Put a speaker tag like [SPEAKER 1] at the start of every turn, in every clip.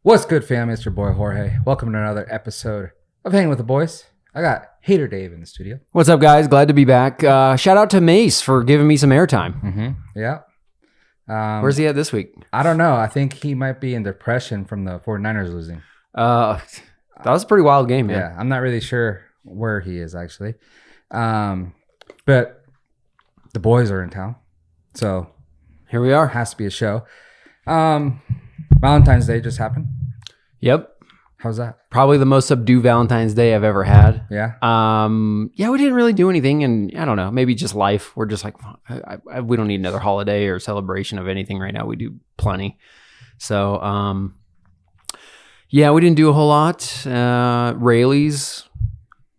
[SPEAKER 1] What's good, fam? It's your boy Jorge. Welcome to another episode of Hanging with the Boys. I got Hater Dave in the studio.
[SPEAKER 2] What's up, guys? Glad to be back. Shout out to Mace for giving me some airtime.
[SPEAKER 1] Yeah.
[SPEAKER 2] Where's he at this week?
[SPEAKER 1] I don't know. I think he might be in depression from the 49ers losing.
[SPEAKER 2] That was a pretty wild game, man.
[SPEAKER 1] Yeah, I'm not really sure where he is, actually. But the boys are in town. So
[SPEAKER 2] Here we are.
[SPEAKER 1] has to be a show. Valentine's Day just happened.
[SPEAKER 2] Yep.
[SPEAKER 1] How's that?
[SPEAKER 2] Probably the most subdued Valentine's Day I've ever had.
[SPEAKER 1] Yeah.
[SPEAKER 2] Yeah, we didn't really do anything, and I don't know, maybe just life. We're just like, we don't need another holiday or celebration of anything right now. We do plenty. So, yeah, we didn't do a whole lot. Rayleigh's,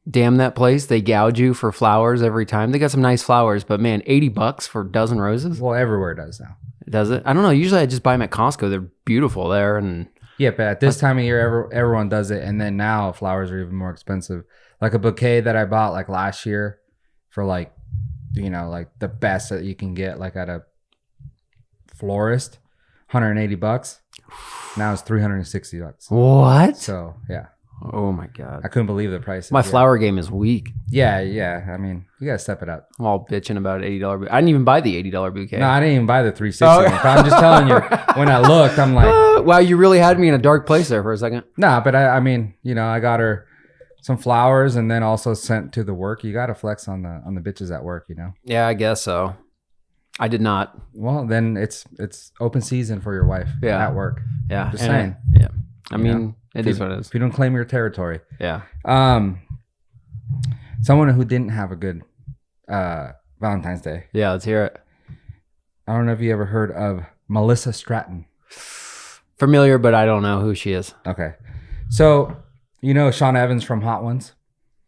[SPEAKER 2] damn that place. They gouge you for flowers every time. They got some nice flowers, but man, $80 for a dozen roses.
[SPEAKER 1] Well, everywhere does now.
[SPEAKER 2] Does it? I don't know. Usually I just buy them at Costco. They're beautiful there. And
[SPEAKER 1] Yeah, but at this time of year, everyone does it. And then now flowers are even more expensive. Like a bouquet that I bought like last year for like, you know, like the best that you can get like at a florist, $180. Now it's $360.
[SPEAKER 2] What?
[SPEAKER 1] So, yeah.
[SPEAKER 2] Oh my God.
[SPEAKER 1] I couldn't believe the price.
[SPEAKER 2] My flower game is weak.
[SPEAKER 1] Yeah. I mean, you got to step it up.
[SPEAKER 2] I'm all bitching about $80 bouquet. I didn't even buy the $80 bouquet.
[SPEAKER 1] No, I didn't even buy the 360. I'm just telling you, when I looked, I'm like,
[SPEAKER 2] wow, you really had me in a dark place there for a second.
[SPEAKER 1] nah, but I mean, you know, I got her some flowers and then also sent to the work. You got to flex on the bitches at work, you know?
[SPEAKER 2] Yeah, I guess so. I did not.
[SPEAKER 1] Well, then it's open season for your wife at work.
[SPEAKER 2] Yeah.
[SPEAKER 1] Just saying.
[SPEAKER 2] Yeah. I mean,
[SPEAKER 1] know?
[SPEAKER 2] it is what it is.
[SPEAKER 1] If you don't claim your territory.
[SPEAKER 2] Yeah.
[SPEAKER 1] Someone who didn't have a good Valentine's Day.
[SPEAKER 2] Yeah, let's hear it.
[SPEAKER 1] I don't know if you ever heard of Melissa Stratton.
[SPEAKER 2] Familiar, but I don't know who she is.
[SPEAKER 1] Okay. So, you know Sean Evans from Hot Ones?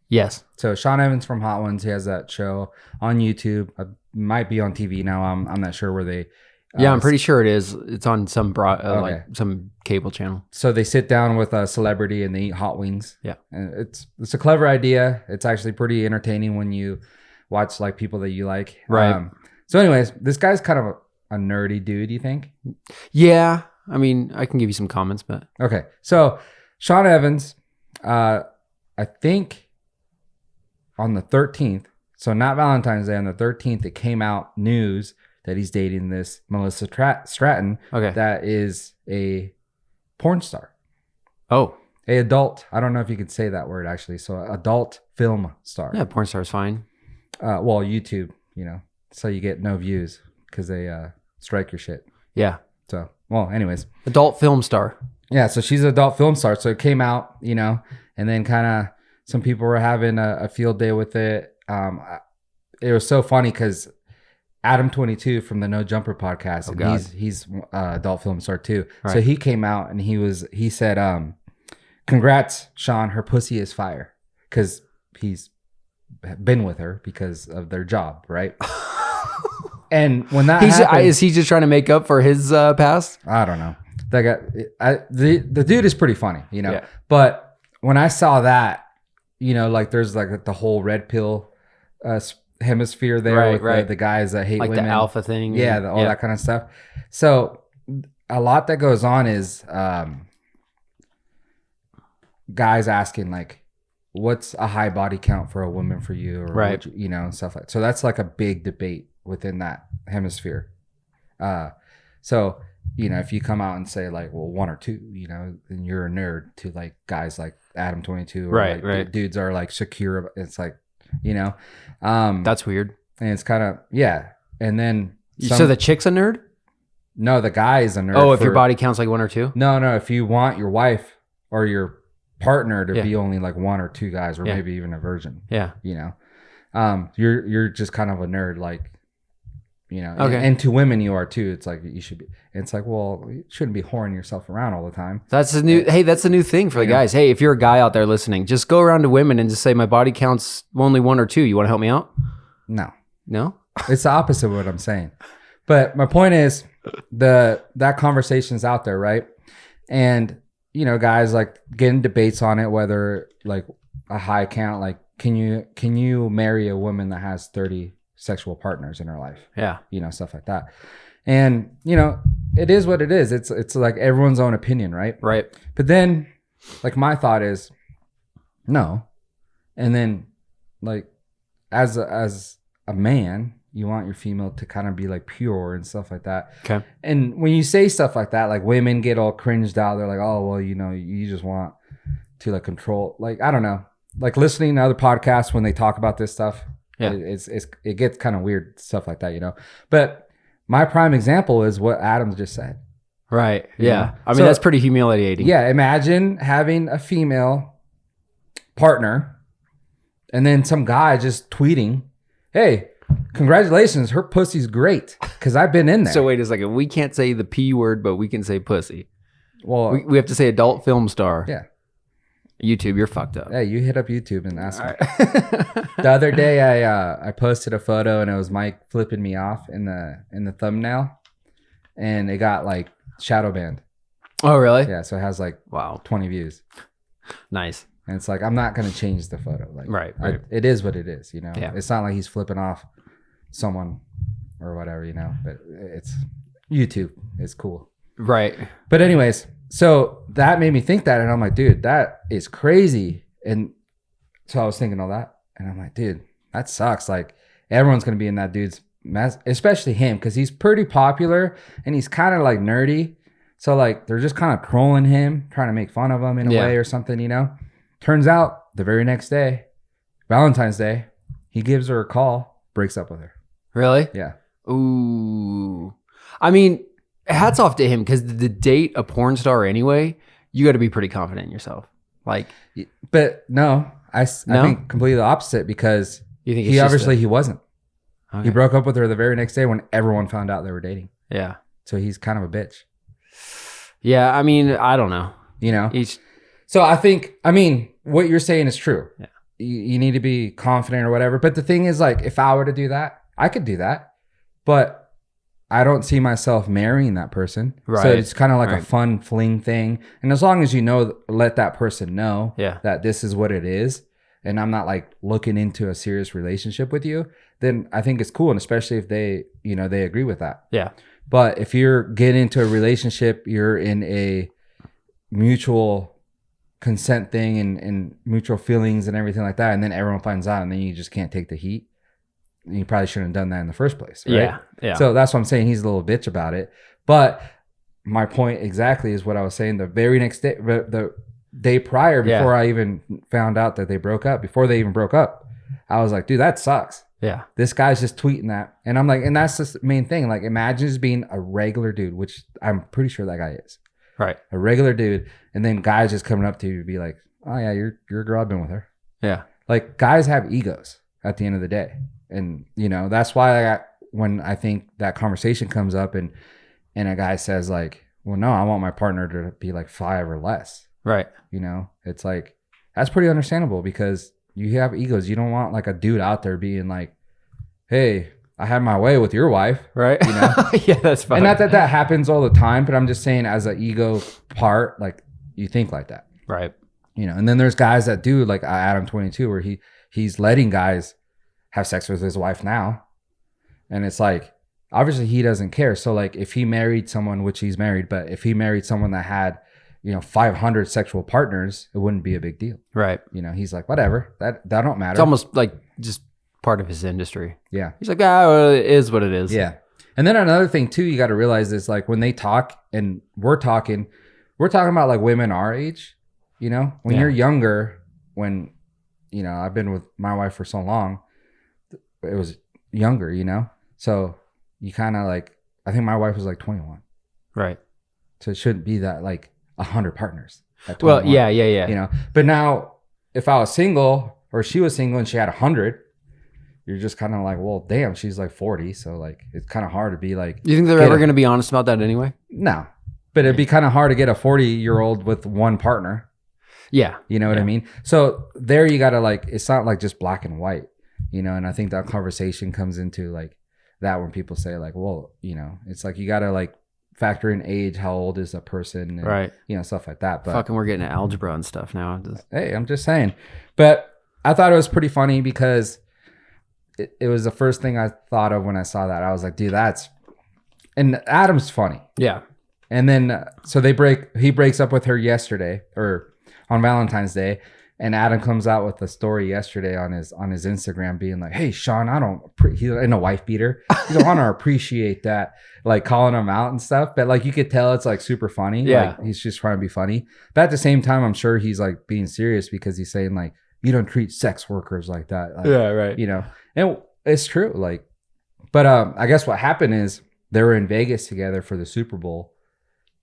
[SPEAKER 2] Yes.
[SPEAKER 1] So Sean Evans from Hot Ones, he has that show on YouTube. Might be on TV now. I'm not sure where they.
[SPEAKER 2] Yeah, I'm pretty sure it is. It's on some
[SPEAKER 1] Okay.
[SPEAKER 2] like some cable channel.
[SPEAKER 1] So they sit down with a celebrity and they eat hot wings.
[SPEAKER 2] Yeah,
[SPEAKER 1] and it's a clever idea. It's actually pretty entertaining when you watch like people that you like.
[SPEAKER 2] Right.
[SPEAKER 1] So, anyways, this guy's kind of a nerdy dude. You think?
[SPEAKER 2] Yeah. I mean, I can give you some comments, but
[SPEAKER 1] Okay. So Sean Evans, I think on the 13th. So not Valentine's Day. On the 13th, it came out news that he's dating this Melissa Stratton.
[SPEAKER 2] Okay.
[SPEAKER 1] That is a porn star.
[SPEAKER 2] Oh.
[SPEAKER 1] A adult. I don't know if you could say that word actually. So adult film star.
[SPEAKER 2] Yeah, porn star's fine.
[SPEAKER 1] Well, YouTube, you know, so you get no views because they strike your shit.
[SPEAKER 2] Yeah.
[SPEAKER 1] So, well, anyways.
[SPEAKER 2] Adult film star.
[SPEAKER 1] Yeah, so she's an adult film star. So it came out, you know, and then kind of some people were having a field day with it. It was so funny because Adam22 from the No Jumper podcast, and he's adult film star too. Right. So he came out and he said, "Congrats, Sean. Her pussy is fire," because he's been with her because of their job, right? And when that happened,
[SPEAKER 2] is he just trying to make up for his past?
[SPEAKER 1] I don't know. That guy, the dude is pretty funny, you know.
[SPEAKER 2] Yeah.
[SPEAKER 1] But when I saw that, you know, like there's like the whole red pill hemisphere there with the guys that hate
[SPEAKER 2] like
[SPEAKER 1] women,
[SPEAKER 2] the alpha thing,
[SPEAKER 1] all that kind of stuff. So a lot that goes on is guys asking like, what's a high body count for a woman for you, or you know, and stuff like. So that's like a big debate within that hemisphere. So you know, if you come out and say like, well, 1 or 2, you know, then you're a nerd to like guys like Adam22, or like dudes are like secure. It's like, you know,
[SPEAKER 2] that's weird.
[SPEAKER 1] And it's kind of, yeah. And then
[SPEAKER 2] so the chick's a nerd?
[SPEAKER 1] No, the guy is a nerd.
[SPEAKER 2] Oh, if your body counts like 1 or 2?
[SPEAKER 1] No. If you want your wife or your partner to be only like 1 or 2 guys, or maybe even a virgin.
[SPEAKER 2] Yeah.
[SPEAKER 1] You know, you're just kind of a nerd, like, you know.
[SPEAKER 2] Okay.
[SPEAKER 1] And to women you are too. It's like you should be. It's like, well, you shouldn't be whoring yourself around all the time.
[SPEAKER 2] That's the new. Hey, that's the new thing for the guys. Hey, if you're a guy out there listening, just go around to women and just say, my body counts only 1 or 2. You want to help me out?
[SPEAKER 1] No. It's the opposite of what I'm saying. But my point is, that conversation's out there, right? And you know, guys like getting debates on it, whether like a high count, like can you marry a woman that has 30 sexual partners in her life?
[SPEAKER 2] Yeah.
[SPEAKER 1] You know, stuff like that. And, you know, it is what it is. It's like everyone's own opinion, right?
[SPEAKER 2] Right.
[SPEAKER 1] But then, like, my thought is, no. And then, like, as a man, you want your female to kind of be like pure and stuff like that.
[SPEAKER 2] Okay.
[SPEAKER 1] And when you say stuff like that, like women get all cringed out. They're like, oh, well, you just want to like control. Like, I don't know. Like listening to other podcasts when they talk about this stuff, it gets kind of weird, stuff like that, But my prime example is what Adam just said.
[SPEAKER 2] Right. Yeah. I mean, that's pretty humiliating.
[SPEAKER 1] Yeah. Imagine having a female partner and then some guy just tweeting, hey, congratulations, her pussy's great, because I've been in there.
[SPEAKER 2] So wait a second. We can't say the P word, but we can say pussy.
[SPEAKER 1] Well,
[SPEAKER 2] we have to say adult film star.
[SPEAKER 1] Yeah.
[SPEAKER 2] YouTube, you're fucked up.
[SPEAKER 1] Yeah, you hit up YouTube and ask me. Right. The other day, I posted a photo and it was Mike flipping me off in the thumbnail, and it got like shadow banned.
[SPEAKER 2] Oh, really?
[SPEAKER 1] Yeah, so it has like 20 views.
[SPEAKER 2] Nice.
[SPEAKER 1] And it's like, I'm not gonna change the photo. Like,
[SPEAKER 2] right.
[SPEAKER 1] It is what it is.
[SPEAKER 2] Yeah.
[SPEAKER 1] It's not like he's flipping off someone or whatever. But it's YouTube. It's cool.
[SPEAKER 2] Right.
[SPEAKER 1] But anyways. So that made me think that, and I'm like, dude, that is crazy. And so I was thinking all that, and I'm like, dude, that sucks. Like, everyone's gonna be in that dude's mess, especially him, because he's pretty popular and he's kind of like nerdy. So like, they're just kind of trolling him, trying to make fun of him in a way or something, Turns out the very next day, Valentine's Day, he gives her a call, breaks up with her.
[SPEAKER 2] Really?
[SPEAKER 1] Yeah.
[SPEAKER 2] Ooh. I mean, hats off to him, because the date a porn star anyway, you got to be pretty confident in yourself. Like,
[SPEAKER 1] but no, I think completely the opposite, because he obviously he wasn't. Okay. He broke up with her the very next day when everyone found out they were dating.
[SPEAKER 2] Yeah.
[SPEAKER 1] So he's kind of a bitch.
[SPEAKER 2] Yeah. I mean, I don't know.
[SPEAKER 1] So I mean, what you're saying is true.
[SPEAKER 2] Yeah.
[SPEAKER 1] You need to be confident or whatever. But the thing is, like, if I were to do that, I could do that. But I don't see myself marrying that person. Right. So it's kind of like a fun fling thing. And as long as let that person know that this is what it is, and I'm not like looking into a serious relationship with you, then I think it's cool. And especially if they agree with that.
[SPEAKER 2] Yeah.
[SPEAKER 1] But if you're getting into a relationship, you're in a mutual consent thing and mutual feelings and everything like that, and then everyone finds out, and then you just can't take the heat. And you probably shouldn't have done that in the first place, right? Yeah. So that's what I'm saying. He's a little bitch about it. But my point exactly is what I was saying. The very next day, the day prior, before I even found out that they broke up, before they even broke up, I was like, dude, that sucks.
[SPEAKER 2] Yeah.
[SPEAKER 1] This guy's just tweeting that. And I'm like, and that's the main thing. Like, imagine just being a regular dude, which I'm pretty sure that guy is.
[SPEAKER 2] Right.
[SPEAKER 1] A regular dude. And then guys just coming up to you to be like, oh yeah, you're a girl, I've been with her.
[SPEAKER 2] Yeah. Like,
[SPEAKER 1] guys have egos at the end of the day. And, that's why when I think that conversation comes up and a guy says like, well, no, I want my partner to be like 5 or less.
[SPEAKER 2] Right.
[SPEAKER 1] It's like, that's pretty understandable, because you have egos. You don't want like a dude out there being like, hey, I had my way with your wife.
[SPEAKER 2] Right. Yeah, that's fine.
[SPEAKER 1] And not that happens all the time, but I'm just saying as an ego part, like, you think like that.
[SPEAKER 2] Right.
[SPEAKER 1] And then there's guys that do, like Adam 22, where he's letting guys have sex with his wife now. And it's like, obviously he doesn't care. So like, if he married someone, which he's married, but if he married someone that had, 500 sexual partners, it wouldn't be a big deal.
[SPEAKER 2] Right.
[SPEAKER 1] He's like, whatever, that don't matter.
[SPEAKER 2] It's almost like just part of his industry.
[SPEAKER 1] Yeah.
[SPEAKER 2] He's like, well, it is what it is.
[SPEAKER 1] Yeah. And then another thing too, you got to realize is like, when they talk and we're talking about like women our age, when you're younger, when, I've been with my wife for so long, it was younger, so you kind of like, I think my wife was like 21.
[SPEAKER 2] Right.
[SPEAKER 1] So it shouldn't be that like 100 partners.
[SPEAKER 2] Well, yeah.
[SPEAKER 1] But now if I was single or she was single and she had 100, you're just kind of like, well, damn, she's like 40. So like, it's kind of hard to be like,
[SPEAKER 2] you think they're ever going to be honest about that anyway?
[SPEAKER 1] No, but it'd be kind of hard to get a 40-year-old with one partner.
[SPEAKER 2] Yeah.
[SPEAKER 1] You know what I mean? So there you got to like, it's not like just black and white, and I think that conversation comes into like that when people say like, well, it's like, you got to like factor in age, how old is a person, and,
[SPEAKER 2] right?
[SPEAKER 1] Stuff like that. But
[SPEAKER 2] fucking, we're getting to algebra and stuff now.
[SPEAKER 1] Hey, I'm just saying. But I thought it was pretty funny because it was the first thing I thought of when I saw that. I was like, dude, that's and Adam's funny.
[SPEAKER 2] Yeah.
[SPEAKER 1] And then so he breaks up with her yesterday or on Valentine's Day. And Adam comes out with a story yesterday on his Instagram being like, "Hey, Sean, he's in a wife beater. He's like, I don't appreciate that," like calling him out and stuff. But like you could tell it's like super funny.
[SPEAKER 2] Yeah.
[SPEAKER 1] Like, he's just trying to be funny. But at the same time, I'm sure he's like being serious because he's saying like, you don't treat sex workers like that. Like,
[SPEAKER 2] yeah, right.
[SPEAKER 1] You know, and it's true. Like, but I guess what happened is they were in Vegas together for the Super Bowl.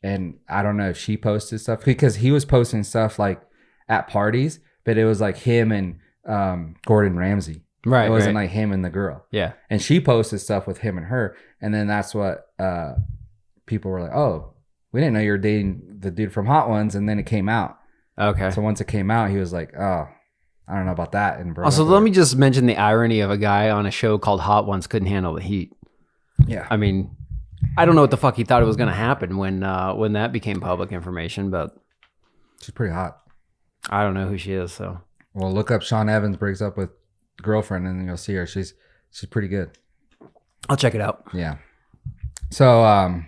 [SPEAKER 1] And I don't know if she posted stuff because he was posting stuff like at parties, but it was like him and Gordon Ramsay.
[SPEAKER 2] Right.
[SPEAKER 1] It wasn't like him and the girl.
[SPEAKER 2] Yeah.
[SPEAKER 1] And she posted stuff with him and her. And then that's what people were like, "Oh, we didn't know you were dating the dude from Hot Ones." And then it came out.
[SPEAKER 2] Okay.
[SPEAKER 1] So once it came out, he was like, "Oh, I don't know about that." And
[SPEAKER 2] also, let me just mention the irony of a guy on a show called Hot Ones couldn't handle the heat.
[SPEAKER 1] Yeah.
[SPEAKER 2] I mean, I don't know what the fuck he thought it was going to happen when that became public information, but
[SPEAKER 1] she's pretty hot.
[SPEAKER 2] I don't know who she is, so.
[SPEAKER 1] Well, look up Sean Evans breaks up with girlfriend and then you'll see her. She's pretty good.
[SPEAKER 2] I'll check it out.
[SPEAKER 1] Yeah. So I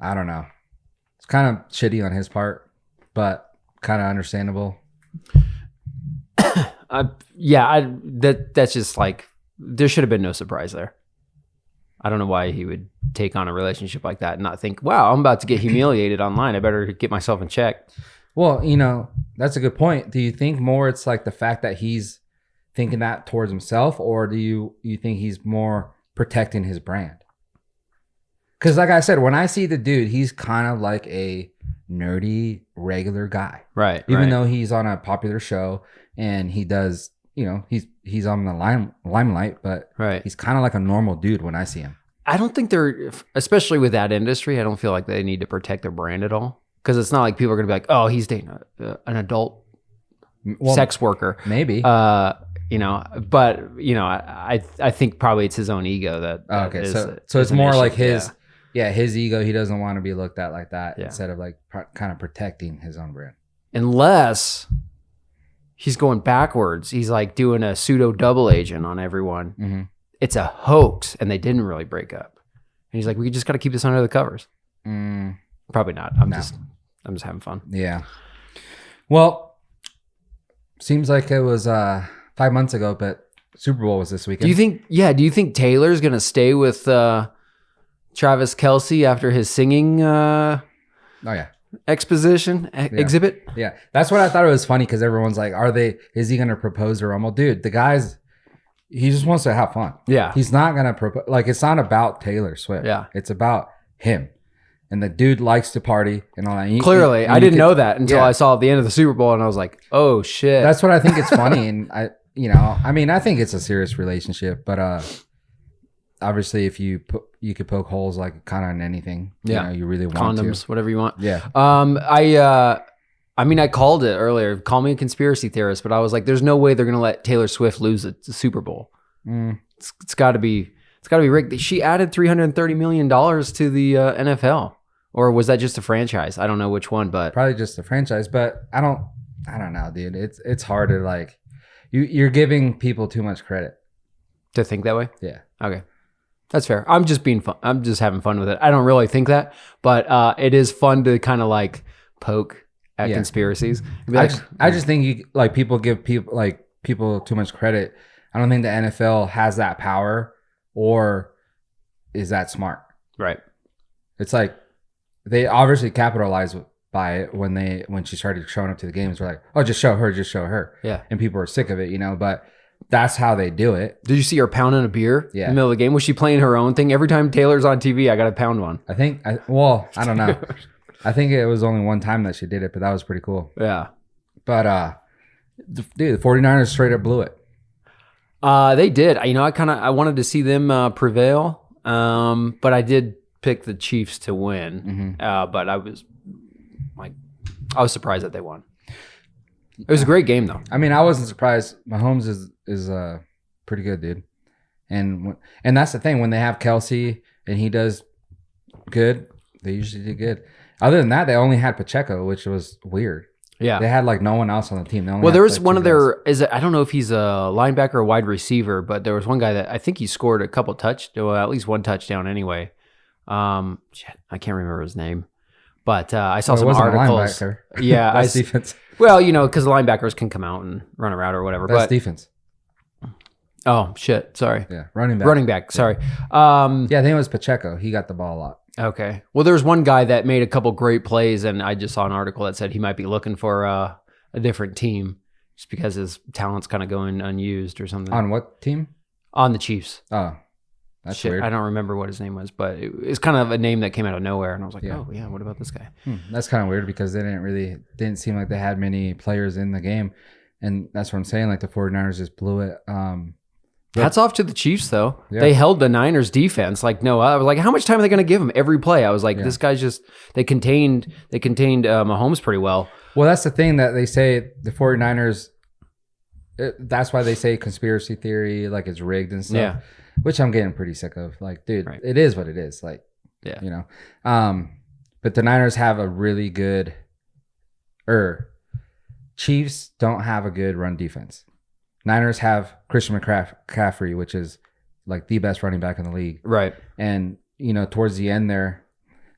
[SPEAKER 1] don't know. It's kind of shitty on his part, but kind of understandable.
[SPEAKER 2] That's just like there should have been no surprise there. I don't know why he would take on a relationship like that and not think, "Wow, I'm about to get humiliated online. I better get myself in check."
[SPEAKER 1] Well, you know, that's a good point. Do you think more it's like the fact that he's thinking that towards himself, or do you think he's more protecting his brand? Because like I said, when I see the dude, he's kind of like a nerdy, regular guy.
[SPEAKER 2] Right.
[SPEAKER 1] Even though he's on a popular show and he does, you know, he's on the limelight, but he's kind of like a normal dude when I see him.
[SPEAKER 2] I don't think they're, especially with that industry, I don't feel like they need to protect their brand at all. Because it's not like people are going to be like, "Oh, he's dating an adult sex worker."
[SPEAKER 1] Maybe.
[SPEAKER 2] You know, but, you know, I think probably it's his own ego that
[SPEAKER 1] okay.
[SPEAKER 2] is,
[SPEAKER 1] so it's more
[SPEAKER 2] issue.
[SPEAKER 1] like his ego. He doesn't want to be looked at like that instead of like kind of protecting his own brand.
[SPEAKER 2] Unless he's going backwards. He's like doing a pseudo double agent on everyone.
[SPEAKER 1] Mm-hmm.
[SPEAKER 2] It's a hoax and they didn't really break up. And he's like, "We just got to keep this under the covers." Probably not. I'm just having fun.
[SPEAKER 1] Yeah. Well, seems like it was 5 months ago, but Super Bowl was this weekend.
[SPEAKER 2] Do you think Taylor's going to stay with Travis Kelce after his singing exhibit?
[SPEAKER 1] Yeah. That's what I thought it was funny because everyone's like, is he going to propose to her? Well, dude, he just wants to have fun.
[SPEAKER 2] Yeah.
[SPEAKER 1] He's not going to propose. Like, it's not about Taylor Swift.
[SPEAKER 2] Yeah.
[SPEAKER 1] It's about him. And the dude likes to party and all that.
[SPEAKER 2] Clearly, I didn't know that until I saw at the end of the Super Bowl, and I was like, "Oh shit!"
[SPEAKER 1] That's what I think. It's funny, and I think it's a serious relationship. But obviously, if you could poke holes like kind of in anything, you really want
[SPEAKER 2] condoms, whatever you want.
[SPEAKER 1] Yeah.
[SPEAKER 2] I called it earlier. Call me a conspiracy theorist, but I was like, "There's no way they're gonna let Taylor Swift lose the Super Bowl. It's got to be." It's got to be rigged. She added $330 million to the NFL, or was that just a franchise? I don't know which one, but
[SPEAKER 1] probably just a franchise. But I don't know, dude. It's hard to like. You're giving people too much credit
[SPEAKER 2] to think that way.
[SPEAKER 1] Yeah.
[SPEAKER 2] Okay, that's fair. I'm just being fun. I'm just having fun with it. I don't really think that, but it is fun to kind of like poke at conspiracies.
[SPEAKER 1] I just think people give people too much credit. I don't think the NFL has that power. Or is that smart?
[SPEAKER 2] Right.
[SPEAKER 1] It's like they obviously capitalized by it when she started showing up to the games. We're like, "Oh, just show her."
[SPEAKER 2] Yeah.
[SPEAKER 1] And people are sick of it, But that's how they do it.
[SPEAKER 2] Did you see her pounding a beer in the middle of the game? Was she playing her own thing? Every time Taylor's on TV, I got to pound one.
[SPEAKER 1] I don't know. I think it was only one time that she did it, but that was pretty cool.
[SPEAKER 2] Yeah.
[SPEAKER 1] But dude, the 49ers straight up blew it.
[SPEAKER 2] They did. I wanted to see them prevail, but I did pick the Chiefs to win.
[SPEAKER 1] Mm-hmm.
[SPEAKER 2] But I was surprised that they won. It was a great game, though.
[SPEAKER 1] I mean, I wasn't surprised. Mahomes is pretty good, dude. And that's the thing. When they have Kelce and he does good, they usually do good. Other than that, they only had Pacheco, which was weird.
[SPEAKER 2] Yeah.
[SPEAKER 1] They had like no one else on the team.
[SPEAKER 2] Well, there was one of their, I don't know if he's a linebacker or wide receiver, but there was one guy that I think he scored a couple at least one touchdown anyway. I can't remember his name, but I saw some articles. Yeah.
[SPEAKER 1] That's defense.
[SPEAKER 2] Well, because linebackers can come out and run a route or whatever.
[SPEAKER 1] That's defense.
[SPEAKER 2] Oh, shit. Sorry.
[SPEAKER 1] Yeah. Running back.
[SPEAKER 2] Sorry.
[SPEAKER 1] I think it was Pacheco. He got the ball a lot.
[SPEAKER 2] Okay. Well, there's one guy that made a couple great plays, and I just saw an article that said he might be looking for a different team just because his talent's kind of going unused or something.
[SPEAKER 1] On what team?
[SPEAKER 2] On the Chiefs.
[SPEAKER 1] Oh, that's weird.
[SPEAKER 2] I don't remember what his name was, but it's kind of a name that came out of nowhere, and I was like, oh, yeah, what about this guy?
[SPEAKER 1] That's kind of weird because they didn't seem like they had many players in the game, and that's what I'm saying. Like the 49ers just blew it.
[SPEAKER 2] Hats off to the Chiefs, though.
[SPEAKER 1] Yeah.
[SPEAKER 2] They held the Niners defense. Like, no, I was like, how much time are they going to give him every play? I was like, this guy's just, they contained Mahomes pretty well.
[SPEAKER 1] Well, that's the thing that they say the 49ers, that's why they say conspiracy theory, like it's rigged and stuff, which I'm getting pretty sick of. Like, dude, It is what it is. Like, but the Niners have a really good, Chiefs don't have a good run defense. Niners have Christian McCaffrey, which is like the best running back in the league.
[SPEAKER 2] Right.
[SPEAKER 1] And, towards the end there,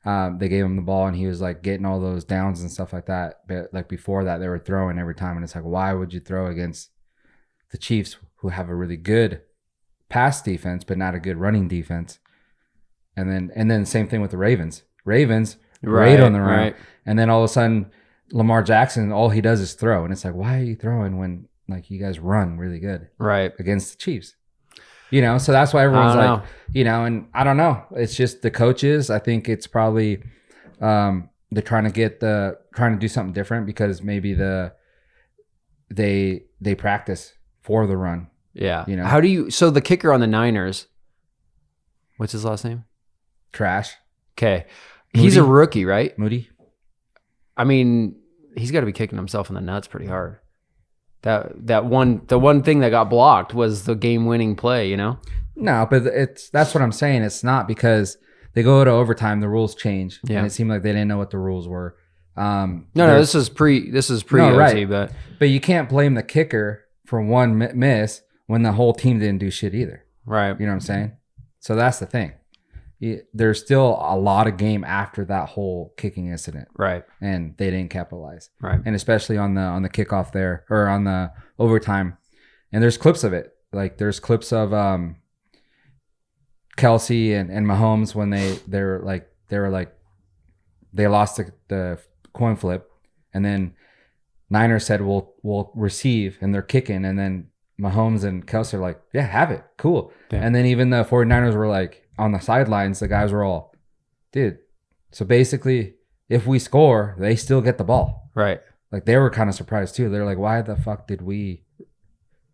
[SPEAKER 1] they gave him the ball and he was like getting all those downs and stuff like that. But like before that, they were throwing every time. And it's like, why would you throw against the Chiefs who have a really good pass defense, but not a good running defense? And then same thing with the Ravens. Great on the run. Right. And then all of a sudden, Lamar Jackson, all he does is throw. And it's like, why are you throwing when like you guys run really good against the Chiefs? So that's why everyone's like, and I don't know. It's just the coaches. I think it's probably they're trying to do something different because maybe they practice for the run.
[SPEAKER 2] Yeah. How do you? So the kicker on the Niners, what's his last name?
[SPEAKER 1] Trash.
[SPEAKER 2] Okay, he's a rookie, right?
[SPEAKER 1] Moody.
[SPEAKER 2] I mean, he's got to be kicking himself in the nuts pretty hard. The one thing that got blocked was the game-winning play, No,
[SPEAKER 1] but that's what I'm saying. It's not because they go to overtime, the rules change, and it seemed like they didn't know what the rules were.
[SPEAKER 2] No, this is pre OT,
[SPEAKER 1] right.
[SPEAKER 2] But
[SPEAKER 1] you can't blame the kicker for one miss when the whole team didn't do shit either.
[SPEAKER 2] Right.
[SPEAKER 1] You know what I'm saying? So that's the thing. There's still a lot of game after that whole kicking incident,
[SPEAKER 2] right?
[SPEAKER 1] And they didn't capitalize,
[SPEAKER 2] right?
[SPEAKER 1] And especially on the kickoff there or on the overtime, and there's clips of it. Like there's clips of Kelsey and Mahomes when they lost the coin flip, and then Niners said we'll receive, and they're kicking, and then Mahomes and Kelsey are like, yeah, have it, cool, and then even the 49ers were like. On the sidelines, the guys were all, dude. So basically, if we score, they still get the ball.
[SPEAKER 2] Right.
[SPEAKER 1] Like they were kind of surprised too. They're like, why the fuck did we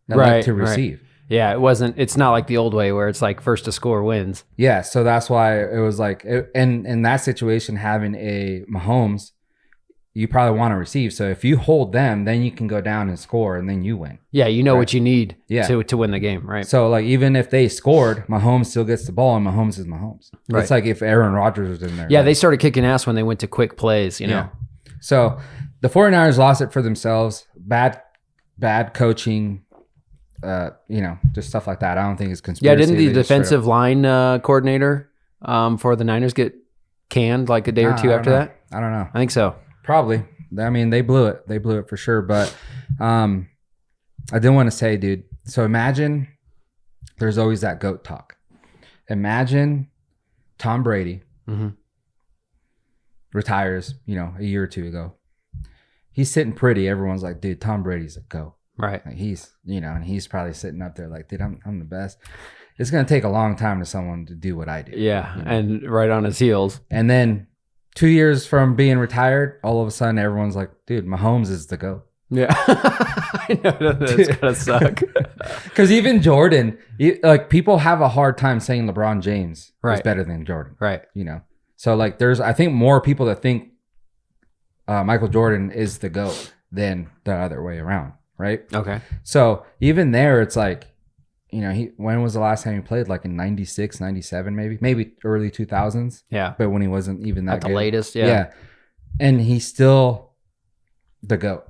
[SPEAKER 1] elect to receive?
[SPEAKER 2] Right. Yeah, it's not like the old way where it's like first to score wins.
[SPEAKER 1] Yeah. So that's why it was like, and in that situation, having a Mahomes, you probably want to receive. So if you hold them, then you can go down and score, and then you win.
[SPEAKER 2] Yeah, what you need to win the game, right?
[SPEAKER 1] So like even if they scored, Mahomes still gets the ball, and Mahomes is Mahomes. Right. It's like if Aaron Rodgers was in there.
[SPEAKER 2] Yeah, They started kicking ass when they went to quick plays, Yeah.
[SPEAKER 1] So the 49ers lost it for themselves. Bad coaching, just stuff like that. I don't think it's conspiracy.
[SPEAKER 2] Yeah, didn't the defensive line coordinator for the Niners get canned like a day or two after that?
[SPEAKER 1] I don't know.
[SPEAKER 2] I think so.
[SPEAKER 1] Probably. I mean, they blew it. They blew it for sure. But I didn't want to say, dude. So imagine there's always that GOAT talk. Imagine Tom Brady retires, a year or two ago. He's sitting pretty. Everyone's like, dude, Tom Brady's a GOAT.
[SPEAKER 2] Right.
[SPEAKER 1] Like he's, and he's probably sitting up there like, dude, I'm the best. It's going to take a long time to someone to do what I do.
[SPEAKER 2] Yeah. And right on his heels.
[SPEAKER 1] And then 2 years from being retired, all of a sudden everyone's like, dude, Mahomes is the GOAT.
[SPEAKER 2] Yeah. I know that's gotta suck.
[SPEAKER 1] Because even Jordan, like people have a hard time saying LeBron James is better than Jordan.
[SPEAKER 2] Right.
[SPEAKER 1] So like there's, I think, more people that think Michael Jordan is the GOAT than the other way around. Right.
[SPEAKER 2] Okay.
[SPEAKER 1] So even there, it's like, when was the last time he played? Like in 96, 97, maybe early 2000s.
[SPEAKER 2] Yeah.
[SPEAKER 1] But when he wasn't even that
[SPEAKER 2] at the
[SPEAKER 1] good.
[SPEAKER 2] latest. Yeah.
[SPEAKER 1] And he still the GOAT.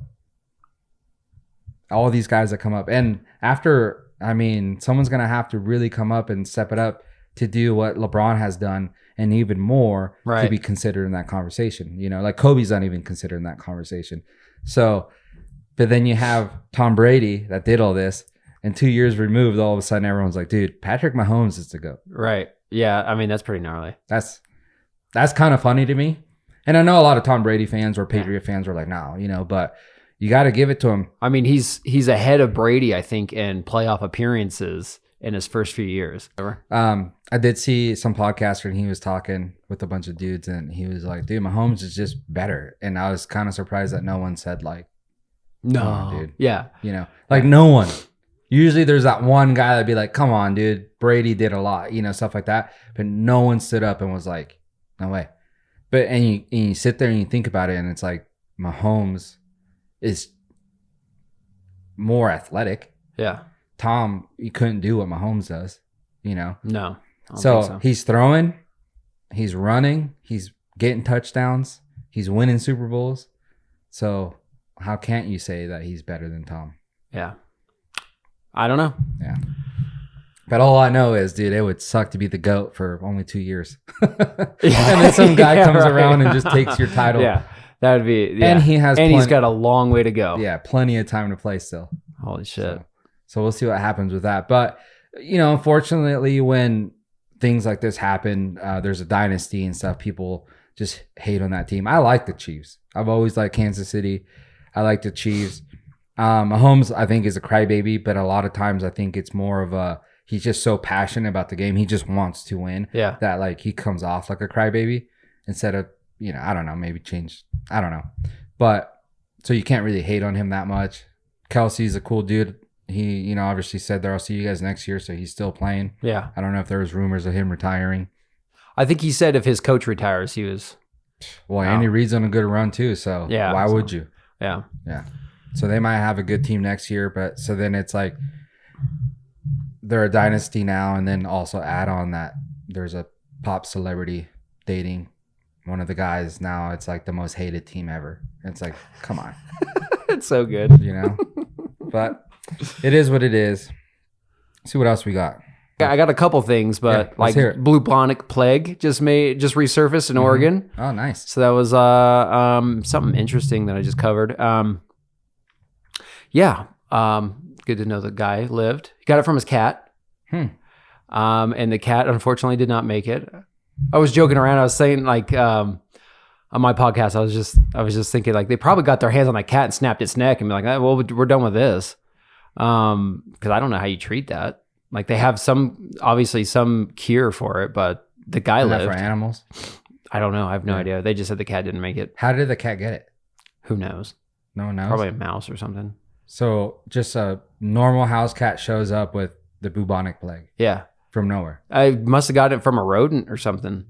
[SPEAKER 1] All these guys that come up. And after, I mean, someone's going to have to really come up and step it up to do what LeBron has done and even more to be considered in that conversation. You know, like Kobe's not even considered in that conversation. So, but then you have Tom Brady that did all this, and 2 years removed, all of a sudden everyone's like, dude, Patrick Mahomes is the GOAT.
[SPEAKER 2] Right. Yeah. I mean, that's pretty gnarly.
[SPEAKER 1] That's kind of funny to me. And I know a lot of Tom Brady fans or Patriot fans are like, no, you know, but you got to give it to him.
[SPEAKER 2] I mean, he's ahead of Brady, I think, in playoff appearances in his first few years.
[SPEAKER 1] I did see some podcaster and he was talking with a bunch of dudes and he was like, dude, Mahomes is just better. And I was kind of surprised that no one said like, no, dude.
[SPEAKER 2] Yeah.
[SPEAKER 1] You know, like no one. Usually there's that one guy that'd be like, come on, dude, Brady did a lot, you know, stuff like that. But no one stood up and was like, no way. But and you sit there and you think about it and it's like Mahomes is more athletic.
[SPEAKER 2] Yeah.
[SPEAKER 1] Tom, he couldn't do what Mahomes does, you know?
[SPEAKER 2] No.
[SPEAKER 1] So he's throwing, he's running, he's getting touchdowns, he's winning Super Bowls. So how can't you say that he's better than Tom?
[SPEAKER 2] Yeah. I don't know.
[SPEAKER 1] Yeah. But all I know is, dude, it would suck to be the GOAT for only 2 years. And then some guy comes around and just takes your title.
[SPEAKER 2] Yeah. That would be. Yeah.
[SPEAKER 1] And
[SPEAKER 2] he's got a long way to go.
[SPEAKER 1] Yeah. Plenty of time to play still.
[SPEAKER 2] Holy shit.
[SPEAKER 1] So we'll see what happens with that. But, you know, unfortunately, when things like this happen, there's a dynasty and stuff. People just hate on that team. I like the Chiefs. I've always liked Kansas City. I like the Chiefs. Mahomes, I think, is a crybaby, but a lot of times I think it's more of he's just so passionate about the game. He just wants to win. Yeah. That like he comes off like a crybaby instead of, you know, I don't know, maybe change. I don't know. But so you can't really hate on him that much. Kelsey's a cool dude. He, you know, obviously said there, I'll see you guys next year. So he's still playing. Yeah. I don't know if there was rumors of him retiring.
[SPEAKER 2] I think he said if his coach retires, he was.
[SPEAKER 1] Well, Andy Reid's on a good run too. So why would you?
[SPEAKER 2] Yeah.
[SPEAKER 1] Yeah. So they might have a good team next year. But so then it's like they're a dynasty now. And then also add on that there's a pop celebrity dating one of the guys. Now it's like the most hated team ever. It's like, come on.
[SPEAKER 2] It's so good.
[SPEAKER 1] You know? But it is what it is. See what else we got.
[SPEAKER 2] I got a couple things, but like bubonic plague just resurfaced in Oregon.
[SPEAKER 1] Oh, nice.
[SPEAKER 2] So that was something interesting that I just covered. Good to know the guy lived. He got it from his cat. And the cat unfortunately did not make it. I was joking around. I was saying like on my podcast, I was just thinking like they probably got their hands on that cat and snapped its neck and be like, well, we're done with this. Because I don't know how you treat that. Like they have obviously some cure for it, but the guy lived.
[SPEAKER 1] For animals?
[SPEAKER 2] I don't know. I have no idea. They just said the cat didn't make it.
[SPEAKER 1] How did the cat get it?
[SPEAKER 2] Who knows?
[SPEAKER 1] No one knows.
[SPEAKER 2] Probably a mouse or something.
[SPEAKER 1] So just a normal house cat shows up with the bubonic plague. Yeah. From nowhere.
[SPEAKER 2] I must have got it from a rodent or something.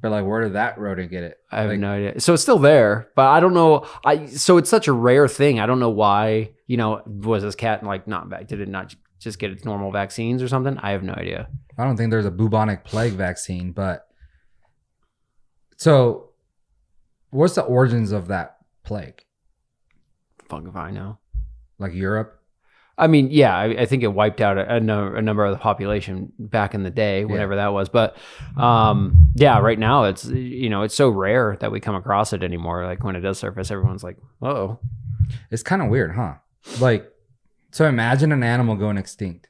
[SPEAKER 1] But like, where did that rodent get it?
[SPEAKER 2] I have no idea. So it's still there, but I don't know. So it's such a rare thing. I don't know why. You know, was this cat like not back? Did it not just get its normal vaccines or something? I have no idea.
[SPEAKER 1] I don't think there's a bubonic plague vaccine, but so what's the origins of that plague?
[SPEAKER 2] Fuck if I know.
[SPEAKER 1] Like Europe?
[SPEAKER 2] I mean, yeah, I think it wiped out a number of the population back in the day, whatever that was. But right now it's, you know, it's so rare that we come across it anymore. Like when it does surface, everyone's like, uh-oh.
[SPEAKER 1] It's kind of weird, huh? Like, so imagine an animal going extinct.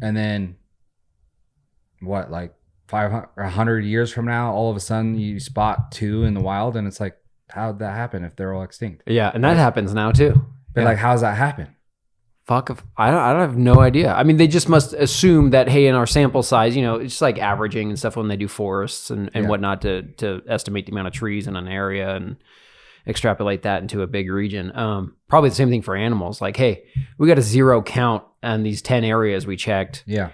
[SPEAKER 1] And then what, like 500 or 100 years from now, all of a sudden you spot two in the wild and it's like, how'd that happen if they're all extinct?
[SPEAKER 2] Yeah, and that happens now too.
[SPEAKER 1] But like, how's that happen?
[SPEAKER 2] Fuck if I don't have no idea. I mean, they just must assume that, hey, in our sample size, you know, it's just like averaging and stuff when they do forests and whatnot to estimate the amount of trees in an area and extrapolate that into a big region. Probably the same thing for animals. Like, hey, we got a 0 count on these 10 areas we checked. Yeah.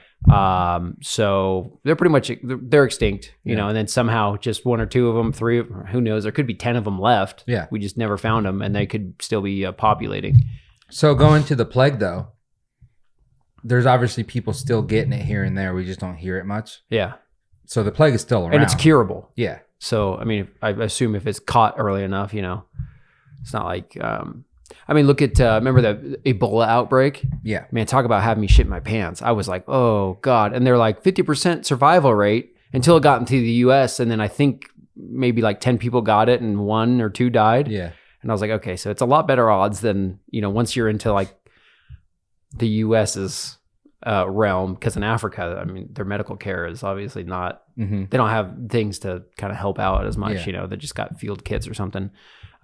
[SPEAKER 2] So they're pretty much, they're extinct, you know, and then somehow just 1 or 2 of them, 3, who knows, there could be 10 of them left. Yeah. We just never found them and they could still be populating.
[SPEAKER 1] So going to the plague though, there's obviously people still getting it here and there. We just don't hear it much. Yeah. So the plague is still around.
[SPEAKER 2] And it's curable.
[SPEAKER 1] Yeah.
[SPEAKER 2] So, I mean, I assume if it's caught early enough, you know. It's not like, I mean, look at, remember the Ebola outbreak?
[SPEAKER 1] Yeah.
[SPEAKER 2] Man, talk about having me shit my pants. I was like, oh God. And they're like 50% survival rate until it got into the US. And then I think maybe like 10 people got it and 1 or 2 died.
[SPEAKER 1] Yeah.
[SPEAKER 2] And I was like, okay, so it's a lot better odds than, once you're into like the US's realm. Because in Africa, I mean, their medical care is obviously not, they don't have things to kind of help out as much, they just got field kits or something.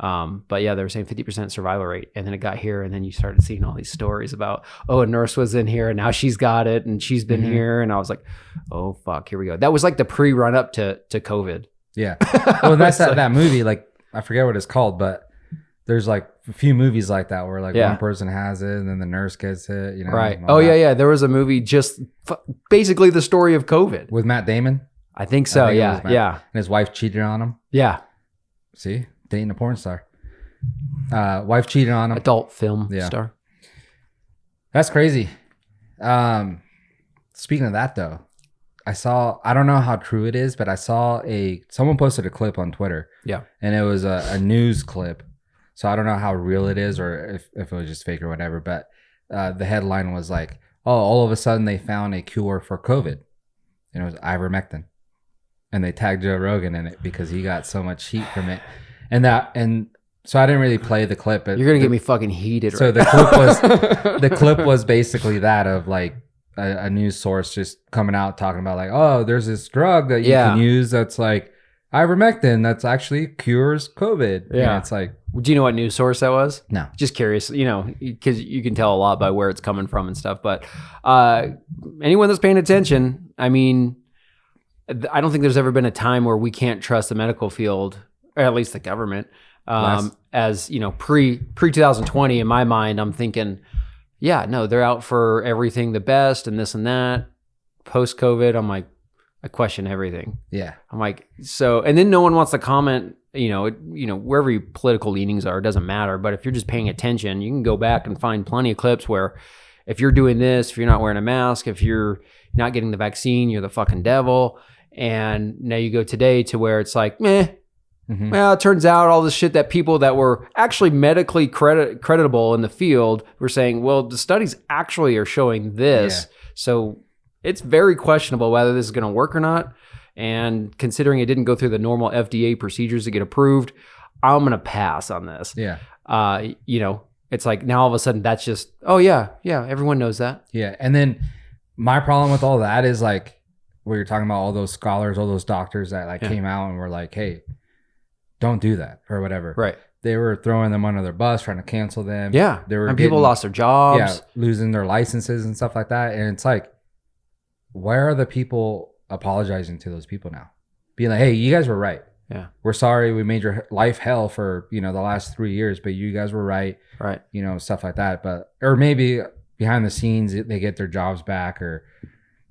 [SPEAKER 2] But yeah, they were saying 50% survival rate. And then it got here, and then you started seeing all these stories about, a nurse was in here and now she's got it and she's been here. And I was like, oh fuck, here we go. That was like the pre-run up to COVID.
[SPEAKER 1] Yeah. Well, that's that movie, like, I forget what it's called, but there's like a few movies like that where like one person has it and then the nurse gets it,
[SPEAKER 2] Right. Oh yeah. There was a movie just basically the story of COVID.
[SPEAKER 1] With Matt Damon?
[SPEAKER 2] I think so. Yeah.
[SPEAKER 1] And his wife cheated on him.
[SPEAKER 2] Yeah.
[SPEAKER 1] See? Dating a porn star. Wife cheated on him.
[SPEAKER 2] Adult film star.
[SPEAKER 1] That's crazy. Speaking of that though, I don't know how true it is, but I saw someone posted a clip on Twitter. Yeah. And it was a news clip. So I don't know how real it is or if it was just fake or whatever. But the headline was like, all of a sudden they found a cure for COVID. And it was ivermectin. And they tagged Joe Rogan in it because he got so much heat from it. And so I didn't really play the clip. But
[SPEAKER 2] you're going to get me fucking heated.
[SPEAKER 1] So the clip was basically that of like a news source just coming out talking about like, there's this drug that you can use that's like ivermectin that's actually cures COVID. Yeah. And it's like,
[SPEAKER 2] do you know what news source that was?
[SPEAKER 1] No.
[SPEAKER 2] Just curious, because you can tell a lot by where it's coming from and stuff. But anyone that's paying attention, I mean, I don't think there's ever been a time where we can't trust the medical field, or at least the government. As pre 2020, in my mind, I'm thinking, they're out for everything the best and this and that. Post COVID, I'm like, I question everything. Yeah. I'm like, and then no one wants to comment, wherever your political leanings are, it doesn't matter. But if you're just paying attention, you can go back and find plenty of clips where if you're doing this, if you're not wearing a mask, if you're not getting the vaccine, you're the fucking devil. And now you go today to where it's like, meh. Mm-hmm. Well, it turns out all this shit that people that were actually medically creditable in the field were saying, well, the studies actually are showing this. Yeah. So it's very questionable whether this is going to work or not. And considering it didn't go through the normal FDA procedures to get approved, I'm going to pass on this. Yeah. It's like now all of a sudden that's just, everyone knows that.
[SPEAKER 1] Yeah. And then my problem with all that is like, where you're talking about all those scholars, all those doctors that like came out and were like, hey, don't do that or whatever. Right. They were throwing them under their bus, trying to cancel them.
[SPEAKER 2] Yeah. And people lost their jobs. Yeah.
[SPEAKER 1] Losing their licenses and stuff like that. And it's like, where are the people apologizing to those people now? Being like, hey, you guys were right. Yeah. We're sorry we made your life hell for, the last 3 years, but you guys were right. Right. Stuff like that. Or maybe behind the scenes, they get their jobs back, or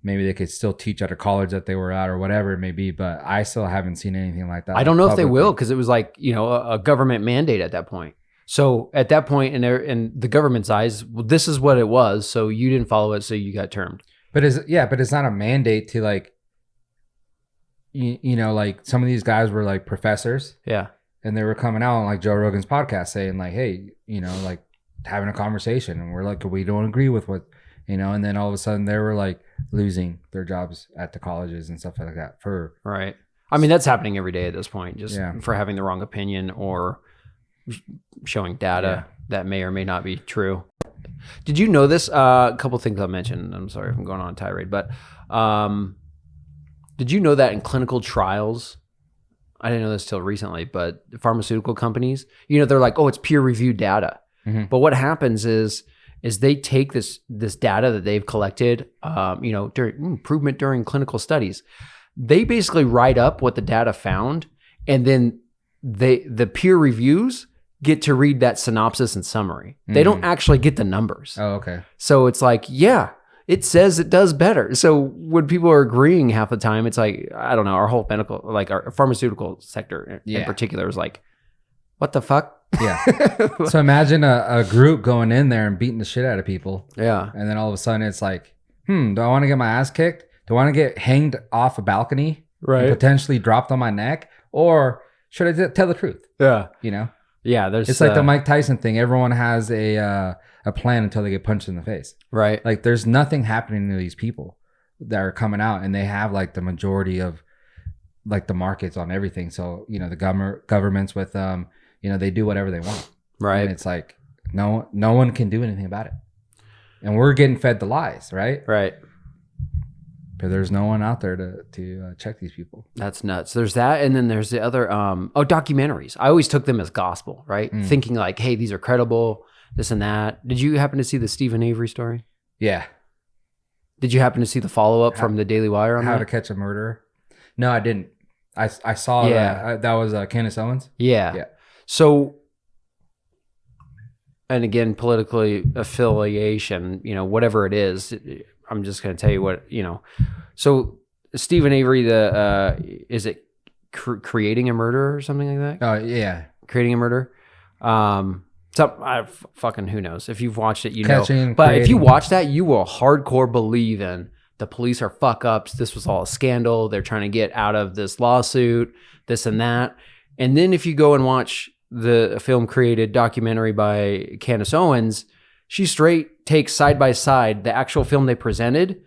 [SPEAKER 1] maybe they could still teach at a college that they were at or whatever it may be. But I still haven't seen anything like that.
[SPEAKER 2] I don't know if they will, because it was like, a government mandate at that point. So at that point in the government's eyes, well, this is what it was. So you didn't follow it. So you got termed.
[SPEAKER 1] But it's not a mandate to like, like some of these guys were like professors. Yeah. And they were coming out on like Joe Rogan's podcast saying like, hey, like having a conversation. And we're like, we don't agree with what, and then all of a sudden they were like losing their jobs at the colleges and stuff like that for.
[SPEAKER 2] Right. I mean, that's happening every day at this point, just for having the wrong opinion or showing data that may or may not be true. Did you know this? A couple things I'll mention. I'm sorry if I'm going on a tirade, but did you know that in clinical trials, I didn't know this till recently, but pharmaceutical companies, they're like, oh, it's peer-reviewed data. Mm-hmm. But what happens is they take this data that they've collected, during improvement during clinical studies. They basically write up what the data found, and then the peer reviews get to read that synopsis and summary. Mm-hmm. They don't actually get the numbers. Oh, okay. So it's like, it says it does better. So when people are agreeing half the time, it's like, I don't know, our whole medical, like our pharmaceutical sector in particular is like, what the fuck?
[SPEAKER 1] Yeah. So imagine a group going in there and beating the shit out of people. Yeah. And then all of a sudden it's like, do I want to get my ass kicked? Do I want to get hanged off a balcony? Right. And potentially dropped on my neck? Or should I tell the truth? Yeah.
[SPEAKER 2] Yeah,
[SPEAKER 1] it's like the Mike Tyson thing. Everyone has a plan until they get punched in the face.
[SPEAKER 2] Right.
[SPEAKER 1] Like there's nothing happening to these people that are coming out, and they have like the majority of like the markets on everything. So the governments with they do whatever they want.
[SPEAKER 2] Right.
[SPEAKER 1] And it's like no one can do anything about it, and we're getting fed the lies. Right.
[SPEAKER 2] Right.
[SPEAKER 1] But there's no one out there to check these people.
[SPEAKER 2] That's nuts. There's that, and then there's the other documentaries. I always took them as gospel, right? Thinking like, hey, these are credible, this and that. Did you happen to see the Stephen Avery story?
[SPEAKER 1] Yeah.
[SPEAKER 2] Did you happen to see the follow-up from the Daily Wire on
[SPEAKER 1] How
[SPEAKER 2] that?
[SPEAKER 1] to Catch a Murderer? No, I didn't. I saw that was Candace Owens.
[SPEAKER 2] Yeah. So, and again, politically affiliation, whatever it is, I'm just going to tell you what, So Stephen Avery, is it creating a murder or something like that?
[SPEAKER 1] Oh yeah.
[SPEAKER 2] Creating a murder. Fucking who knows? If you've watched it,
[SPEAKER 1] Catching,
[SPEAKER 2] But if you watch that, you will hardcore believe in the police are fuck ups. This was all a scandal. They're trying to get out of this lawsuit, this and that. And then if you go and watch the film created documentary by Candace Owens, she straight takes side by side the actual film they presented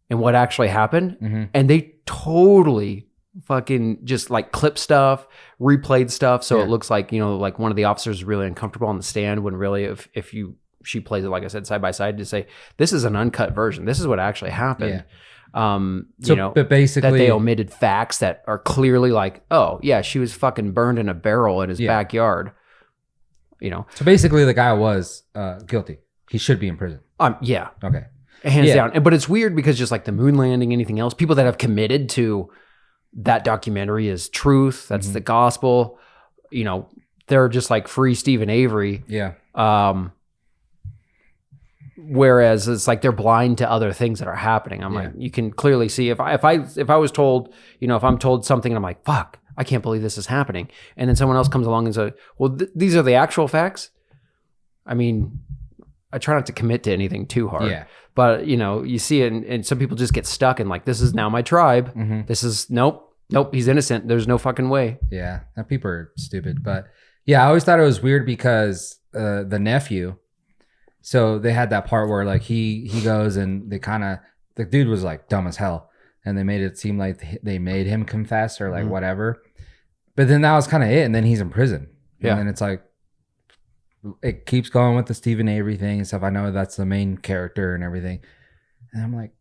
[SPEAKER 2] and what actually happened. And they totally fucking just like clip stuff, replayed stuff. So it looks like, like one of the officers is really uncomfortable on the stand when really she plays it, like I said, side by side to say, this is an uncut version. This is what actually happened.
[SPEAKER 1] But basically
[SPEAKER 2] that they omitted facts that are clearly like, oh yeah, she was fucking burned in a barrel in his backyard.
[SPEAKER 1] So basically the guy was guilty. He should be in prison.
[SPEAKER 2] Yeah.
[SPEAKER 1] Okay.
[SPEAKER 2] Hands down. But it's weird because just like the moon landing, anything else, people that have committed to that documentary is truth. That's the gospel. They're just like free Stephen Avery.
[SPEAKER 1] Yeah.
[SPEAKER 2] Whereas it's like they're blind to other things that are happening. I'm like, you can clearly see if I was told, if I'm told something and I'm like, fuck, I can't believe this is happening. And then someone else comes along and says, well, these are the actual facts. I mean, I try not to commit to anything too hard.
[SPEAKER 1] Yeah.
[SPEAKER 2] But, you see it and some people just get stuck in like, this is now my tribe. This is, nope, he's innocent. There's no fucking way.
[SPEAKER 1] Yeah. And people are stupid. But yeah, I always thought it was weird because the nephew, so they had that part where like he goes and the dude was like dumb as hell. And they made it seem like they made him confess or like whatever. But then that was kind of it. And then he's in prison.
[SPEAKER 2] Yeah.
[SPEAKER 1] And then it's like, it keeps going with the Stephen Avery thing and stuff. I know that's the main character and everything. And I'm like,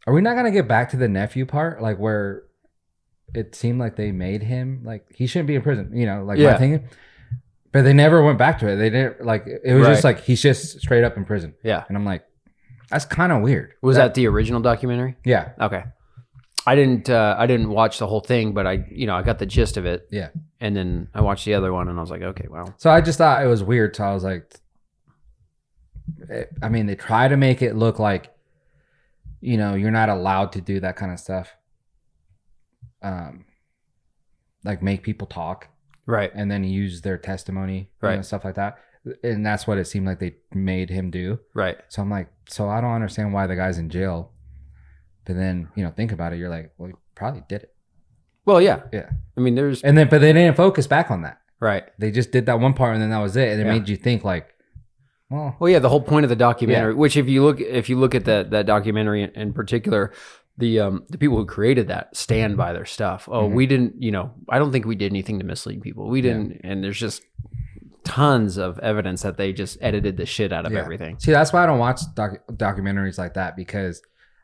[SPEAKER 1] are we not going to get back to the nephew part? Like where it seemed like they made him, like he shouldn't be in prison, my thing. But they never went back to it. They didn't it was just like, he's just straight up in prison.
[SPEAKER 2] Yeah.
[SPEAKER 1] And I'm like, that's kind of weird.
[SPEAKER 2] Was that the original documentary?
[SPEAKER 1] Yeah.
[SPEAKER 2] Okay. I didn't watch the whole thing, but I got the gist of it.
[SPEAKER 1] Yeah.
[SPEAKER 2] And then I watched the other one and I was like, okay, wow.
[SPEAKER 1] So I just thought it was weird. So I was like, they try to make it look like, you're not allowed to do that kind of stuff. Like make people talk.
[SPEAKER 2] Right.
[SPEAKER 1] And then use their testimony.
[SPEAKER 2] Right.
[SPEAKER 1] Stuff like that. And that's what it seemed like they made him do.
[SPEAKER 2] Right.
[SPEAKER 1] So I'm like, I don't understand why the guy's in jail. But then, think about it. You're like, well, he probably did it.
[SPEAKER 2] Well, yeah.
[SPEAKER 1] Yeah.
[SPEAKER 2] I mean,
[SPEAKER 1] but they didn't focus back on that.
[SPEAKER 2] Right.
[SPEAKER 1] They just did that one part and then that was it. And it made you think like, well,
[SPEAKER 2] yeah, the whole point of the documentary, which if you look at that documentary in particular, the people who created that stand by their stuff. Oh, we didn't, I don't think we did anything to mislead people. We didn't. And there's just tons of evidence that they just edited the shit out of everything.
[SPEAKER 1] See, that's why I don't watch documentaries like that, because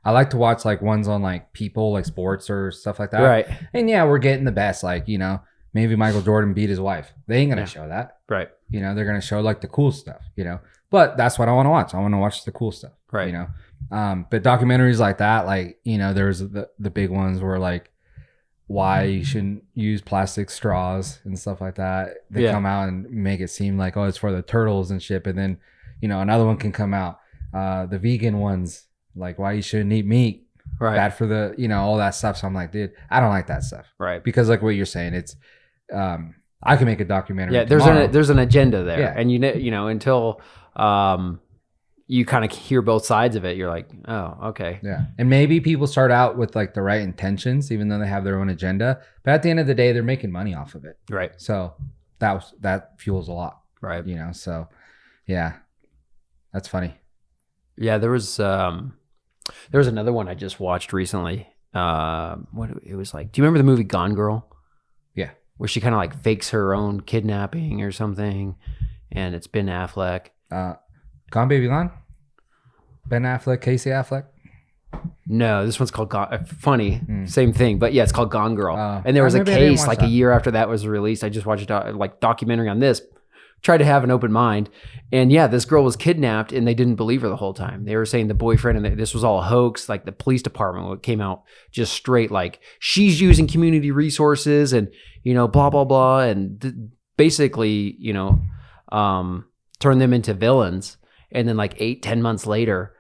[SPEAKER 1] I like to watch like ones on like people, like sports or stuff like that.
[SPEAKER 2] Right.
[SPEAKER 1] And yeah, we're getting the best, like, maybe Michael Jordan beat his wife. They ain't going to show that.
[SPEAKER 2] Right.
[SPEAKER 1] They're going to show like the cool stuff, but that's what I want to watch. I want to watch the cool stuff.
[SPEAKER 2] Right.
[SPEAKER 1] But documentaries like that, like, there's the big ones where like why you shouldn't use plastic straws and stuff like that. They come out and make it seem like, oh, it's for the turtles and shit. But then, another one can come out. The vegan ones, like why you shouldn't eat meat.
[SPEAKER 2] Right.
[SPEAKER 1] Bad for the, all that stuff. So I'm like, dude, I don't like that stuff.
[SPEAKER 2] Right.
[SPEAKER 1] Because like what you're saying, it's, I can make a documentary.
[SPEAKER 2] Yeah. There's an agenda there. Yeah. And until, you kind of hear both sides of it, you're like, oh, okay.
[SPEAKER 1] Yeah. And maybe people start out with like the right intentions, even though they have their own agenda. But at the end of the day, they're making money off of it.
[SPEAKER 2] Right.
[SPEAKER 1] So that fuels a lot.
[SPEAKER 2] Right.
[SPEAKER 1] You know, so yeah, that's funny.
[SPEAKER 2] Yeah, there was another one I just watched recently. What it was like? Do you remember the movie Gone Girl?
[SPEAKER 1] Yeah,
[SPEAKER 2] where she kind of like fakes her own kidnapping or something, and it's Ben Affleck.
[SPEAKER 1] Gone Baby Gone. Ben Affleck, Casey Affleck.
[SPEAKER 2] No, this one's called funny, same thing, but yeah, it's called Gone Girl. And there was a
[SPEAKER 1] maybe I didn't
[SPEAKER 2] case
[SPEAKER 1] watch
[SPEAKER 2] like
[SPEAKER 1] that.
[SPEAKER 2] a year after that was released. I just watched a documentary on this. Tried to have an open mind, and yeah, this girl was kidnapped, and they didn't believe her the whole time. They were saying the boyfriend and this was all a hoax. Like the police department came out just straight like she's using community resources and blah blah blah, and basically turned them into villains. And then like 8-10 months later,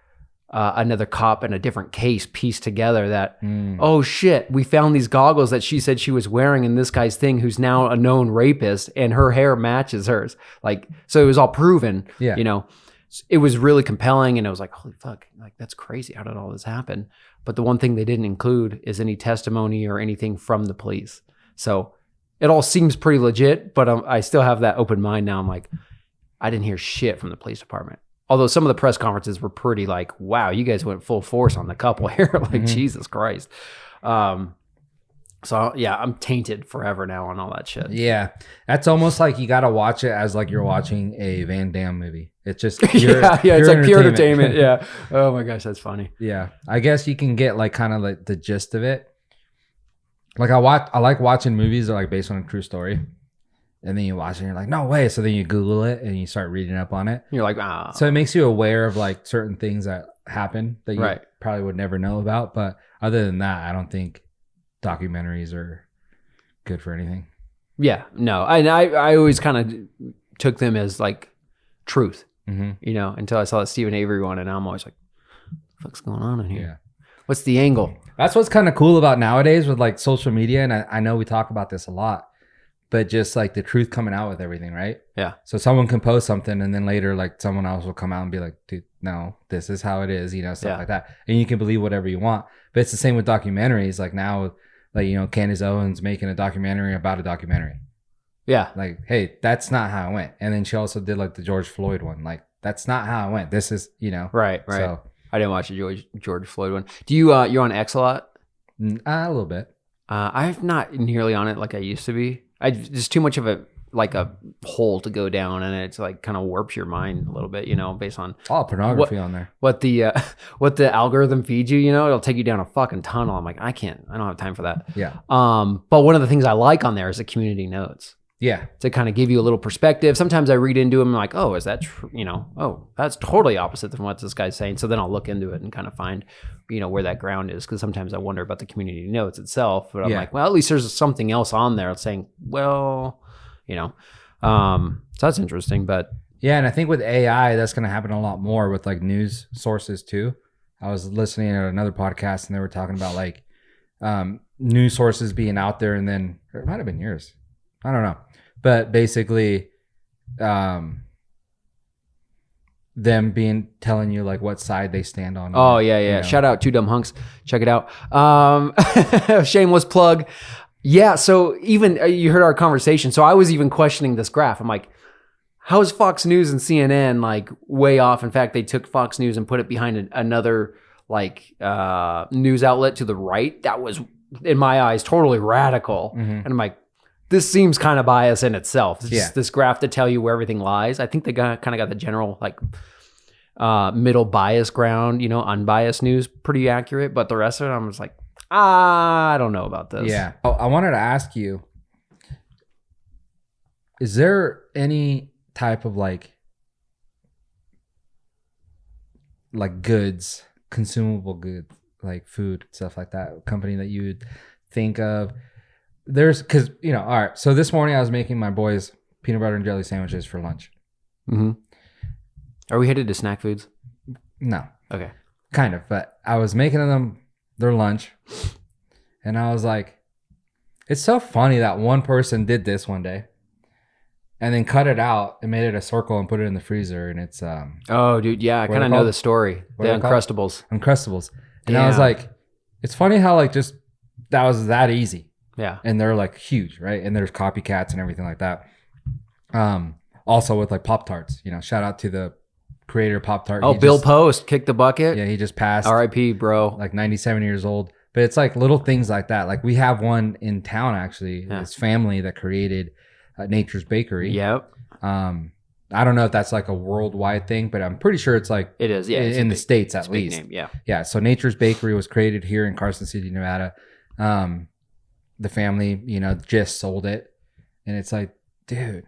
[SPEAKER 2] another cop in a different case pieced together that, oh shit, we found these goggles that she said she was wearing in this guy's thing who's now a known rapist, and her hair matches hers. Like, so it was all proven, it was really compelling, and it was like, holy fuck, like that's crazy. How did all this happen? But the one thing they didn't include is any testimony or anything from the police. So it all seems pretty legit, but I still have that open mind now. I'm like, I didn't hear shit from the police department. Although some of the press conferences were pretty like, wow, you guys went full force on the couple here. Like, Jesus Christ. So yeah, I'm tainted forever now on all that shit.
[SPEAKER 1] Yeah. That's almost like you got to watch it as like you're watching a Van Damme movie. It's just
[SPEAKER 2] yeah, it's like pure entertainment. Yeah. Oh my gosh, that's funny.
[SPEAKER 1] Yeah. I guess you can get like kind of like the gist of it. Like I like watching movies that are like based on a true story. And then you watch it and you're like, no way. So then you Google it and you start reading up on it.
[SPEAKER 2] You're like, ah.
[SPEAKER 1] So it makes you aware of like certain things that happen that you probably would never know about. But other than that, I don't think documentaries are good for anything.
[SPEAKER 2] Yeah, no. I always kind of took them as like truth, until I saw the Stephen Avery one. And now I'm always like, what the fuck's going on in here? Yeah. What's the angle?
[SPEAKER 1] That's what's kind of cool about nowadays with like social media. And I know we talk about this a lot. But just like the truth coming out with everything, right?
[SPEAKER 2] Yeah.
[SPEAKER 1] So someone can post something and then later like someone else will come out and be like, dude, no, this is how it is, stuff like that. And you can believe whatever you want. But it's the same with documentaries. Like now, like, Candace Owens making a documentary about a documentary.
[SPEAKER 2] Yeah.
[SPEAKER 1] Like, hey, that's not how it went. And then she also did like the George Floyd one. Like, that's not how it went. This is,
[SPEAKER 2] Right.
[SPEAKER 1] So,
[SPEAKER 2] I didn't watch the George Floyd one. Do you're on X a lot?
[SPEAKER 1] A little bit.
[SPEAKER 2] I'm not nearly on it like I used to be. Just too much of a hole to go down, and it's like kind of warps your mind a little bit, based on
[SPEAKER 1] all pornography on there.
[SPEAKER 2] What the algorithm feeds you, it'll take you down a fucking tunnel. I'm like, I don't have time for that.
[SPEAKER 1] Yeah.
[SPEAKER 2] But one of the things I like on there is the community notes.
[SPEAKER 1] Yeah.
[SPEAKER 2] To kind of give you a little perspective. Sometimes I read into them and I'm like, oh, is that true? Oh, that's totally opposite than what this guy's saying. So then I'll look into it and kind of find, where that ground is. Because sometimes I wonder about the community notes itself. But I'm like, well, at least there's something else on there saying, well, so that's interesting. But
[SPEAKER 1] yeah, and I think with AI, that's going to happen a lot more with like news sources too. I was listening to another podcast and they were talking about like news sources being out there, and then it might have been yours. I don't know. But basically, them telling you like what side they stand on.
[SPEAKER 2] Oh, yeah. Shout out Two Dumb Hunks. Check it out. Shameless plug. Yeah. So even you heard our conversation. So I was even questioning this graph. I'm like, how is Fox News and CNN like way off? In fact, they took Fox News and put it behind another like news outlet to the right. That was, in my eyes, totally radical. And I'm like, this seems kind of biased in itself. It's just this graph to tell you where everything lies. I think they kind of got the general like middle bias ground, unbiased news pretty accurate. But the rest of it, I'm just like, I don't know about this.
[SPEAKER 1] Yeah. I wanted to ask you, is there any type of like goods, consumable goods, like food, stuff like that, company that you would think of? Because, all right. So this morning I was making my boys peanut butter and jelly sandwiches for lunch.
[SPEAKER 2] Mm-hmm. Are we headed to snack foods?
[SPEAKER 1] No.
[SPEAKER 2] Okay.
[SPEAKER 1] Kind of. But I was making them their lunch. And I was like, it's so funny that one person did this one day and then cut it out and made it a circle and put it in the freezer. And it's...
[SPEAKER 2] oh, dude. Yeah. I kind of know the story. The Uncrustables.
[SPEAKER 1] Uncrustables. And I was like, it's funny how like just that was that easy.
[SPEAKER 2] Yeah.
[SPEAKER 1] And they're like huge, right? And there's copycats and everything like that. Also with like Pop-Tarts, you know, shout out to the creator of Pop-Tart.
[SPEAKER 2] Oh, Bill Post kicked the bucket.
[SPEAKER 1] Yeah, he just passed.
[SPEAKER 2] R.I.P. bro.
[SPEAKER 1] Like 97 years old. But it's like little things like that. Like we have one in town actually. Yeah. This family that created Nature's Bakery.
[SPEAKER 2] Yep.
[SPEAKER 1] I don't know if that's like a worldwide thing, but I'm pretty sure it's like
[SPEAKER 2] it is. Yeah,
[SPEAKER 1] in the States at least.
[SPEAKER 2] Name, yeah.
[SPEAKER 1] Yeah. So Nature's Bakery was created here in Carson City, Nevada. The family, you know, just sold it, and it's like, dude,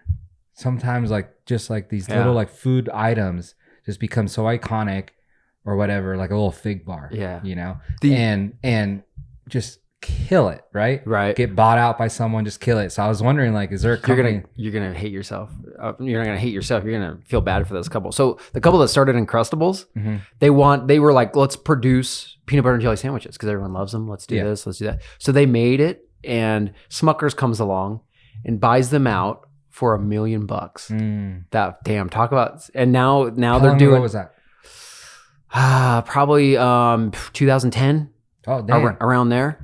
[SPEAKER 1] sometimes like just like these little like food items just become so iconic or whatever, like a little fig bar. Yeah. You know, and just kill it, right?
[SPEAKER 2] Right.
[SPEAKER 1] Get bought out by someone, just kill it. So I was wondering, like, is there a company?
[SPEAKER 2] You're gonna hate yourself. You're not gonna hate yourself. You're gonna feel bad for this couple. So the couple that started Uncrustables, they were like, let's produce peanut butter and jelly sandwiches because everyone loves them. Let's do this. Let's do that. So they made it, and Smucker's comes along and buys them out for $1 million. That damn talk about. And now they're doing.
[SPEAKER 1] What was that?
[SPEAKER 2] Probably 2010.
[SPEAKER 1] Oh, damn.
[SPEAKER 2] Around there.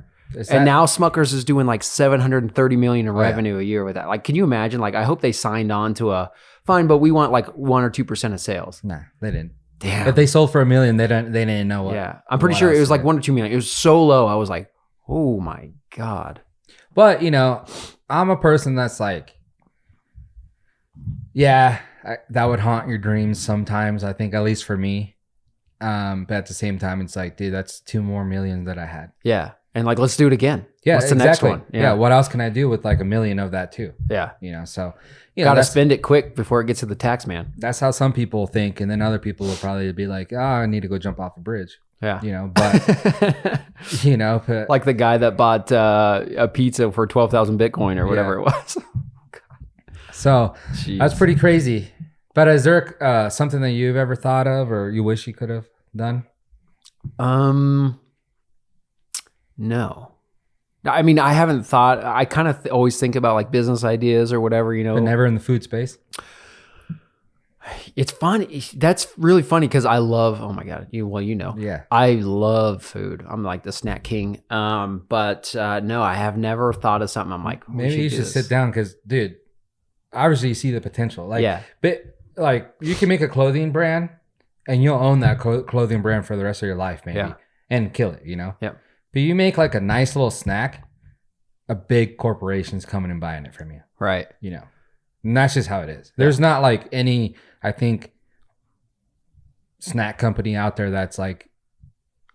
[SPEAKER 2] And now Smucker's is doing like $730 million in revenue a year with that. Like, can you imagine? Like, I hope they signed on to a fine, but we want like 1 or 2% of sales.
[SPEAKER 1] Nah, they didn't.
[SPEAKER 2] Damn.
[SPEAKER 1] If they sold for $1 million, they didn't know what.
[SPEAKER 2] Yeah, I'm pretty sure it was like 1 or 2 million. It was so low. I was like, oh my God.
[SPEAKER 1] But you know, I'm a person that's like, that would haunt your dreams sometimes. I think, at least for me. But at the same time, it's like, dude, that's 2 more million that I had.
[SPEAKER 2] Yeah. And like, let's do it again.
[SPEAKER 1] Yeah,
[SPEAKER 2] what's the next one?
[SPEAKER 1] Yeah. What else can I do with like $1 million of that too?
[SPEAKER 2] Yeah.
[SPEAKER 1] You know, so
[SPEAKER 2] gotta spend it quick before it gets to the tax man.
[SPEAKER 1] That's how some people think, and then other people will probably be like, "Oh, I need to go jump off a bridge."
[SPEAKER 2] Yeah.
[SPEAKER 1] You know, but you know, but,
[SPEAKER 2] like the guy that bought a pizza for 12,000 Bitcoin or whatever it was.
[SPEAKER 1] So that's pretty crazy. But is there something that you've ever thought of, or you wish you could have done?
[SPEAKER 2] No. I mean, I haven't thought. I kind of always think about like business ideas or whatever, you know.
[SPEAKER 1] But never in the food space?
[SPEAKER 2] It's funny. That's really funny because I love, oh my God, you know.
[SPEAKER 1] Yeah.
[SPEAKER 2] I love food. I'm like the snack king. But no, I have never thought of something. I'm like,
[SPEAKER 1] maybe you should sit down because, dude, obviously you see the potential. Like, but like you can make a clothing brand and you'll own that clothing brand for the rest of your life, maybe, and kill it, you know?
[SPEAKER 2] Yeah.
[SPEAKER 1] But you make like a nice little snack, a big corporation's coming and buying it from you.
[SPEAKER 2] Right.
[SPEAKER 1] You know, and that's just how it is. There's not like any, I think, snack company out there that's like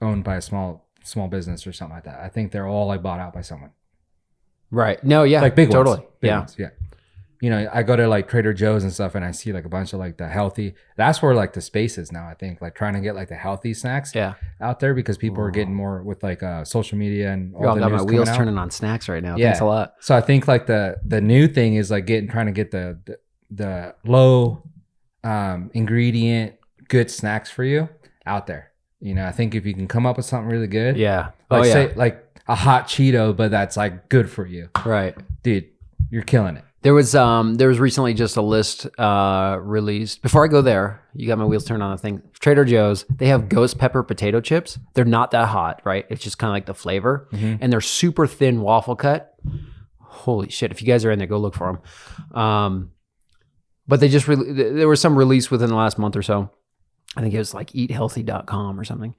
[SPEAKER 1] owned by a small business or something like that. I think they're all like bought out by someone.
[SPEAKER 2] Right. No, yeah.
[SPEAKER 1] Like big
[SPEAKER 2] totally.
[SPEAKER 1] ones. Big ones, yeah. You know, I go to like Trader Joe's and stuff and I see like a bunch of like the healthy, that's where like the space is now, I think, like trying to get like the healthy snacks out there because people are getting more with like social media and all the
[SPEAKER 2] got
[SPEAKER 1] news
[SPEAKER 2] my wheels
[SPEAKER 1] out.
[SPEAKER 2] turning on snacks right now. Thanks a lot.
[SPEAKER 1] So I think like the new thing is like trying to get the low ingredient, good snacks for you out there. You know, I think if you can come up with something really good.
[SPEAKER 2] Yeah.
[SPEAKER 1] Like say like a hot Cheeto, but that's like good for you.
[SPEAKER 2] Right.
[SPEAKER 1] Dude, you're killing it.
[SPEAKER 2] There was recently just a list released. Before I go there, you got my wheels turned on the thing. Trader Joe's, they have ghost pepper potato chips. They're not that hot, right? It's just kind of like the flavor. And they're super thin waffle cut. Holy shit. If you guys are in there, go look for them. But they just, there was some release within the last month or so. I think it was like eathealthy.com or something,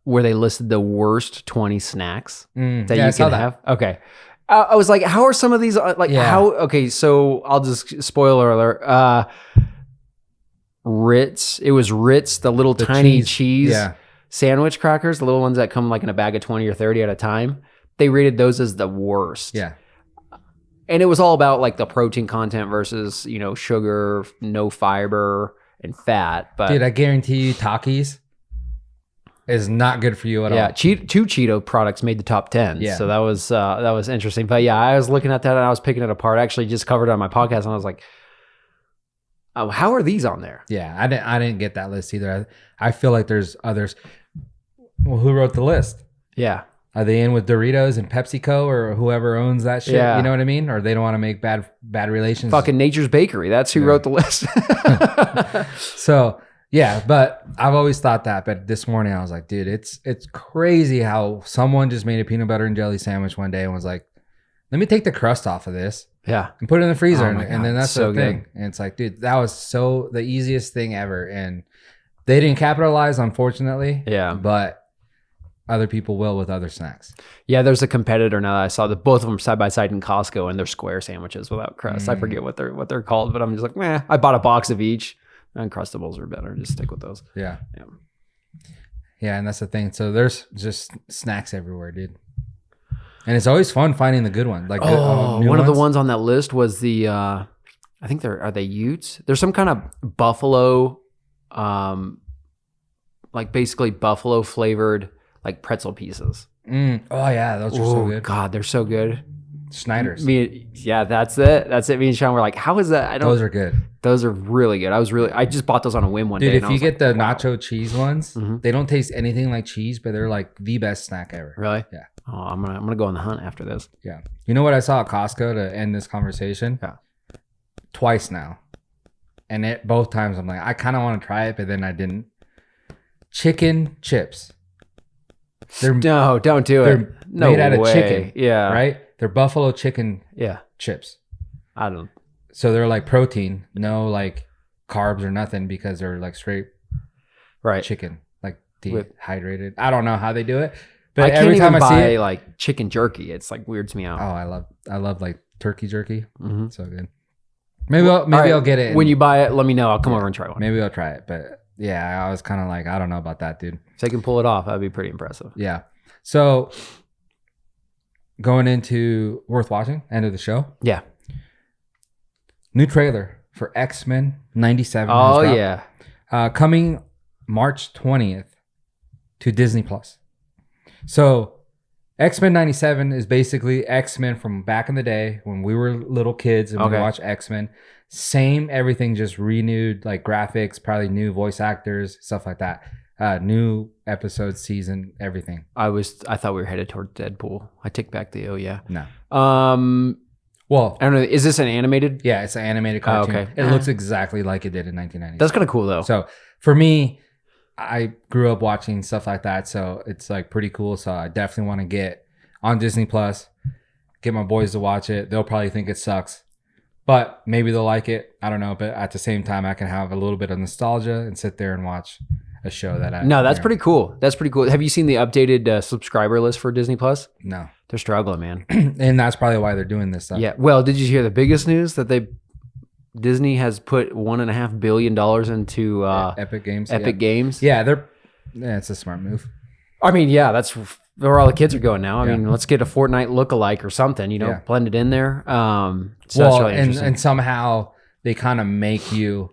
[SPEAKER 2] where they listed the worst 20 snacks that you can have. Okay. I was like, how are some of these how? Okay, so I'll just spoiler alert. Ritz. It was Ritz, the little tiny cheese sandwich crackers, the little ones that come like in a bag of 20 or 30 at a time. They rated those as the worst.
[SPEAKER 1] Yeah.
[SPEAKER 2] And it was all about like the protein content versus, you know, sugar, no fiber, and fat. But
[SPEAKER 1] dude, I guarantee you, Takis is not good for you at all.
[SPEAKER 2] Yeah, 2 Cheeto products made the top 10. Yeah. So that was interesting. But yeah, I was looking at that and I was picking it apart. I actually just covered it on my podcast and I was like, oh, how are these on there?
[SPEAKER 1] Yeah, I didn't get that list either. I feel like there's others. Well, who wrote the list?
[SPEAKER 2] Yeah.
[SPEAKER 1] Are they in with Doritos and PepsiCo or whoever owns that shit? Yeah. You know what I mean? Or they don't want to make bad relations?
[SPEAKER 2] Fucking Nature's Bakery. That's who wrote the list.
[SPEAKER 1] So yeah, but I've always thought that. But this morning I was like, dude, it's crazy how someone just made a peanut butter and jelly sandwich one day and was like, let me take the crust off of this
[SPEAKER 2] Yeah.
[SPEAKER 1] and put it in the freezer.
[SPEAKER 2] Oh my
[SPEAKER 1] and then
[SPEAKER 2] God,
[SPEAKER 1] that's
[SPEAKER 2] so
[SPEAKER 1] the thing.
[SPEAKER 2] good.
[SPEAKER 1] And it's like, dude, that was the easiest thing ever. And they didn't capitalize, unfortunately.
[SPEAKER 2] Yeah.
[SPEAKER 1] But other people will with other snacks.
[SPEAKER 2] Yeah, there's a competitor now that I saw that both of them side by side in Costco, and they're square sandwiches without crust. I forget what they're called, but I'm just like, meh. I bought a box of each. Uncrustables are better. Just stick with those.
[SPEAKER 1] Yeah. Yeah, and that's the thing. So there's just snacks everywhere, dude. And it's always fun finding the good ones. Like
[SPEAKER 2] one of the ones on that list was the I think are they Utes? There's some kind of buffalo, like basically buffalo flavored like pretzel pieces.
[SPEAKER 1] Oh yeah, those are so good.
[SPEAKER 2] God, they're so good.
[SPEAKER 1] Schneiders.
[SPEAKER 2] That's it. Me and Sean were like, how is that?
[SPEAKER 1] Those are good.
[SPEAKER 2] Those are really good. I just bought those on a whim one day.
[SPEAKER 1] Dude, if you get the
[SPEAKER 2] wow.
[SPEAKER 1] nacho cheese ones, they don't taste anything like cheese, but they're like the best snack ever.
[SPEAKER 2] Really?
[SPEAKER 1] Yeah.
[SPEAKER 2] Oh, I'm gonna go on the hunt after this.
[SPEAKER 1] Yeah. You know what I saw at Costco to end this conversation?
[SPEAKER 2] Yeah.
[SPEAKER 1] Twice now. And both times I'm like, I kind of want to try it, but then I didn't. Chicken chips.
[SPEAKER 2] No, don't do it.
[SPEAKER 1] They're
[SPEAKER 2] No
[SPEAKER 1] made out of
[SPEAKER 2] way.
[SPEAKER 1] chicken.
[SPEAKER 2] Yeah.
[SPEAKER 1] Right? They're buffalo chicken
[SPEAKER 2] Yeah.
[SPEAKER 1] chips.
[SPEAKER 2] I don't.
[SPEAKER 1] So they're like protein, no like carbs or nothing because they're like straight
[SPEAKER 2] Right.
[SPEAKER 1] chicken, like dehydrated. I don't know how they do it, but
[SPEAKER 2] I can't
[SPEAKER 1] every time
[SPEAKER 2] even
[SPEAKER 1] I see
[SPEAKER 2] buy
[SPEAKER 1] it,
[SPEAKER 2] like chicken jerky. It's like weirds me out.
[SPEAKER 1] oh, I love like turkey jerky.
[SPEAKER 2] Mm-hmm.
[SPEAKER 1] So good. Maybe I'll get it
[SPEAKER 2] when you buy it. Let me know. I'll come over and try one.
[SPEAKER 1] Maybe I'll try it, but yeah, I was kind of like, I don't know about that, dude.
[SPEAKER 2] If they can pull it off, that'd be pretty impressive.
[SPEAKER 1] Yeah. So going into worth watching, end of the show.
[SPEAKER 2] Yeah.
[SPEAKER 1] New trailer for X-Men 97.
[SPEAKER 2] Oh yeah.
[SPEAKER 1] Coming March 20th to Disney Plus. So X-Men 97 is basically X-Men from back in the day when we were little kids and we watched X-Men. Same everything, just renewed like graphics, probably new voice actors, stuff like that. New episode, season, everything.
[SPEAKER 2] I thought we were headed toward Deadpool. I take back the yeah.
[SPEAKER 1] No.
[SPEAKER 2] Well, I don't know. Is this an animated?
[SPEAKER 1] Yeah, it's an animated cartoon.
[SPEAKER 2] Okay.
[SPEAKER 1] It looks exactly like it did in 1990.
[SPEAKER 2] That's kind of cool though.
[SPEAKER 1] So for me, I grew up watching stuff like that, so it's like pretty cool. So I definitely want to get on Disney Plus, get my boys to watch it. They'll probably think it sucks, but maybe they'll like it. I don't know. But at the same time, I can have a little bit of nostalgia and sit there and watch a show that I.
[SPEAKER 2] No, that's pretty cool. That's pretty cool. Have you seen the updated subscriber list for Disney Plus?
[SPEAKER 1] No.
[SPEAKER 2] They're struggling, man.
[SPEAKER 1] And that's probably why they're doing this stuff.
[SPEAKER 2] Yeah. Well, did you hear the biggest news that Disney has put $1.5 billion into
[SPEAKER 1] Epic Games.
[SPEAKER 2] Epic Games?
[SPEAKER 1] Yeah, it's a smart move.
[SPEAKER 2] I mean, yeah, that's where all the kids are going now. I mean, let's get a Fortnite lookalike or something, blend it in there. So that's really interesting.
[SPEAKER 1] And somehow they kind of make you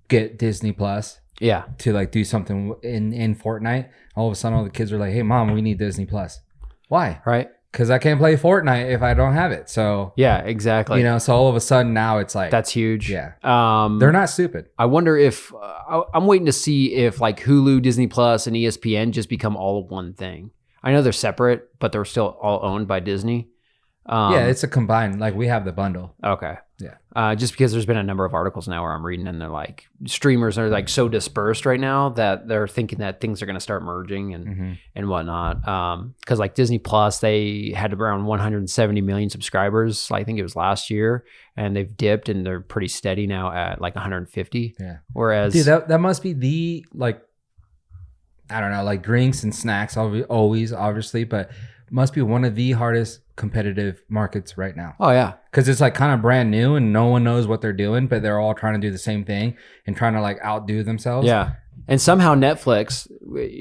[SPEAKER 1] get Disney Plus.
[SPEAKER 2] Yeah.
[SPEAKER 1] To like do something in Fortnite. All of a sudden, all the kids are like, "Hey, mom, we need Disney Plus." Why?
[SPEAKER 2] Right.
[SPEAKER 1] Because I can't play Fortnite if I don't have it. So
[SPEAKER 2] yeah, exactly.
[SPEAKER 1] So all of a sudden now it's like
[SPEAKER 2] that's huge.
[SPEAKER 1] Yeah. They're not stupid.
[SPEAKER 2] I wonder if I'm waiting to see if like Hulu, Disney Plus, and ESPN just become all one thing. I know they're separate, but they're still all owned by Disney.
[SPEAKER 1] Yeah, it's a combined. Like we have the bundle.
[SPEAKER 2] Okay.
[SPEAKER 1] Yeah.
[SPEAKER 2] Just because there's been a number of articles now where I'm reading and they're like streamers are like so dispersed right now that they're thinking that things are going to start merging and whatnot. Because like Disney Plus, they had around 170 million subscribers. I think it was last year, and they've dipped and they're pretty steady now at like 150.
[SPEAKER 1] Yeah.
[SPEAKER 2] Whereas,
[SPEAKER 1] dude, that must be the like, I don't know, like drinks and snacks always obviously, but must be one of the hardest competitive markets right now.
[SPEAKER 2] Oh yeah, because
[SPEAKER 1] it's like kind of brand new and no one knows what they're doing, but they're all trying to do the same thing and trying to like outdo themselves.
[SPEAKER 2] Yeah. And somehow Netflix,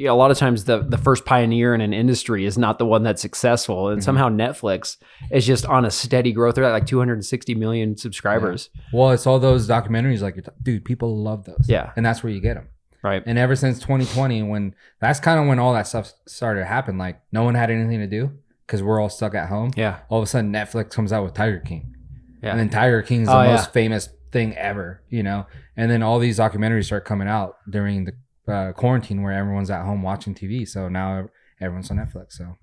[SPEAKER 2] a lot of times the first pioneer in an industry is not the one that's successful, and somehow Netflix is just on a steady growth. They're at like 260 million subscribers.
[SPEAKER 1] Yeah. Well, it's all those documentaries like, dude, people love those.
[SPEAKER 2] Yeah.
[SPEAKER 1] And that's where you get them.
[SPEAKER 2] Right.
[SPEAKER 1] And ever since 2020, that's kind of when all that stuff started to happen. Like no one had anything to do because we're all stuck at home.
[SPEAKER 2] Yeah.
[SPEAKER 1] All of a sudden Netflix comes out with Tiger King.
[SPEAKER 2] Yeah.
[SPEAKER 1] And then Tiger King is the most famous thing ever, and then all these documentaries start coming out during the quarantine where everyone's at home watching TV. So now everyone's on Netflix. So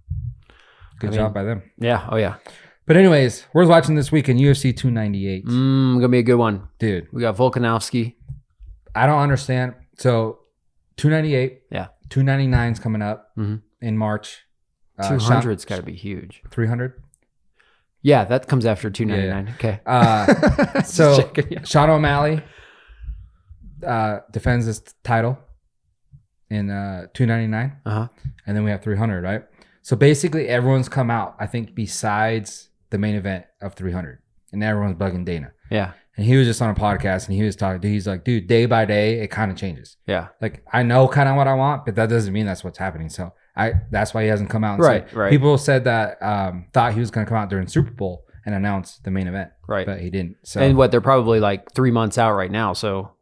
[SPEAKER 1] good job by them.
[SPEAKER 2] Yeah. Oh yeah.
[SPEAKER 1] But anyways, worth watching this week in UFC 298.
[SPEAKER 2] Gonna be a good one.
[SPEAKER 1] Dude.
[SPEAKER 2] We got Volkanovski.
[SPEAKER 1] I don't understand. So 298.
[SPEAKER 2] Yeah.
[SPEAKER 1] 299 is coming up in March.
[SPEAKER 2] 200's got to be huge.
[SPEAKER 1] 300.
[SPEAKER 2] Yeah, that comes after 299. Okay.
[SPEAKER 1] So
[SPEAKER 2] checking, yeah.
[SPEAKER 1] Sean O'Malley defends his title in 299.
[SPEAKER 2] Uh-huh.
[SPEAKER 1] And then we have 300, right? So basically everyone's come out, I think, besides the main event of 300. And everyone's bugging Dana.
[SPEAKER 2] Yeah.
[SPEAKER 1] And he was just on a podcast and he was talking, he's like, dude, day by day, it kind of changes.
[SPEAKER 2] Yeah.
[SPEAKER 1] Like, I know kind of what I want, but that doesn't mean that's what's happening. So that's why he hasn't come out and
[SPEAKER 2] Right,
[SPEAKER 1] said.
[SPEAKER 2] right.
[SPEAKER 1] People said that thought he was going to come out during Super Bowl and announce the main event.
[SPEAKER 2] Right.
[SPEAKER 1] But he didn't. So
[SPEAKER 2] And what, they're probably like 3 months out right now. So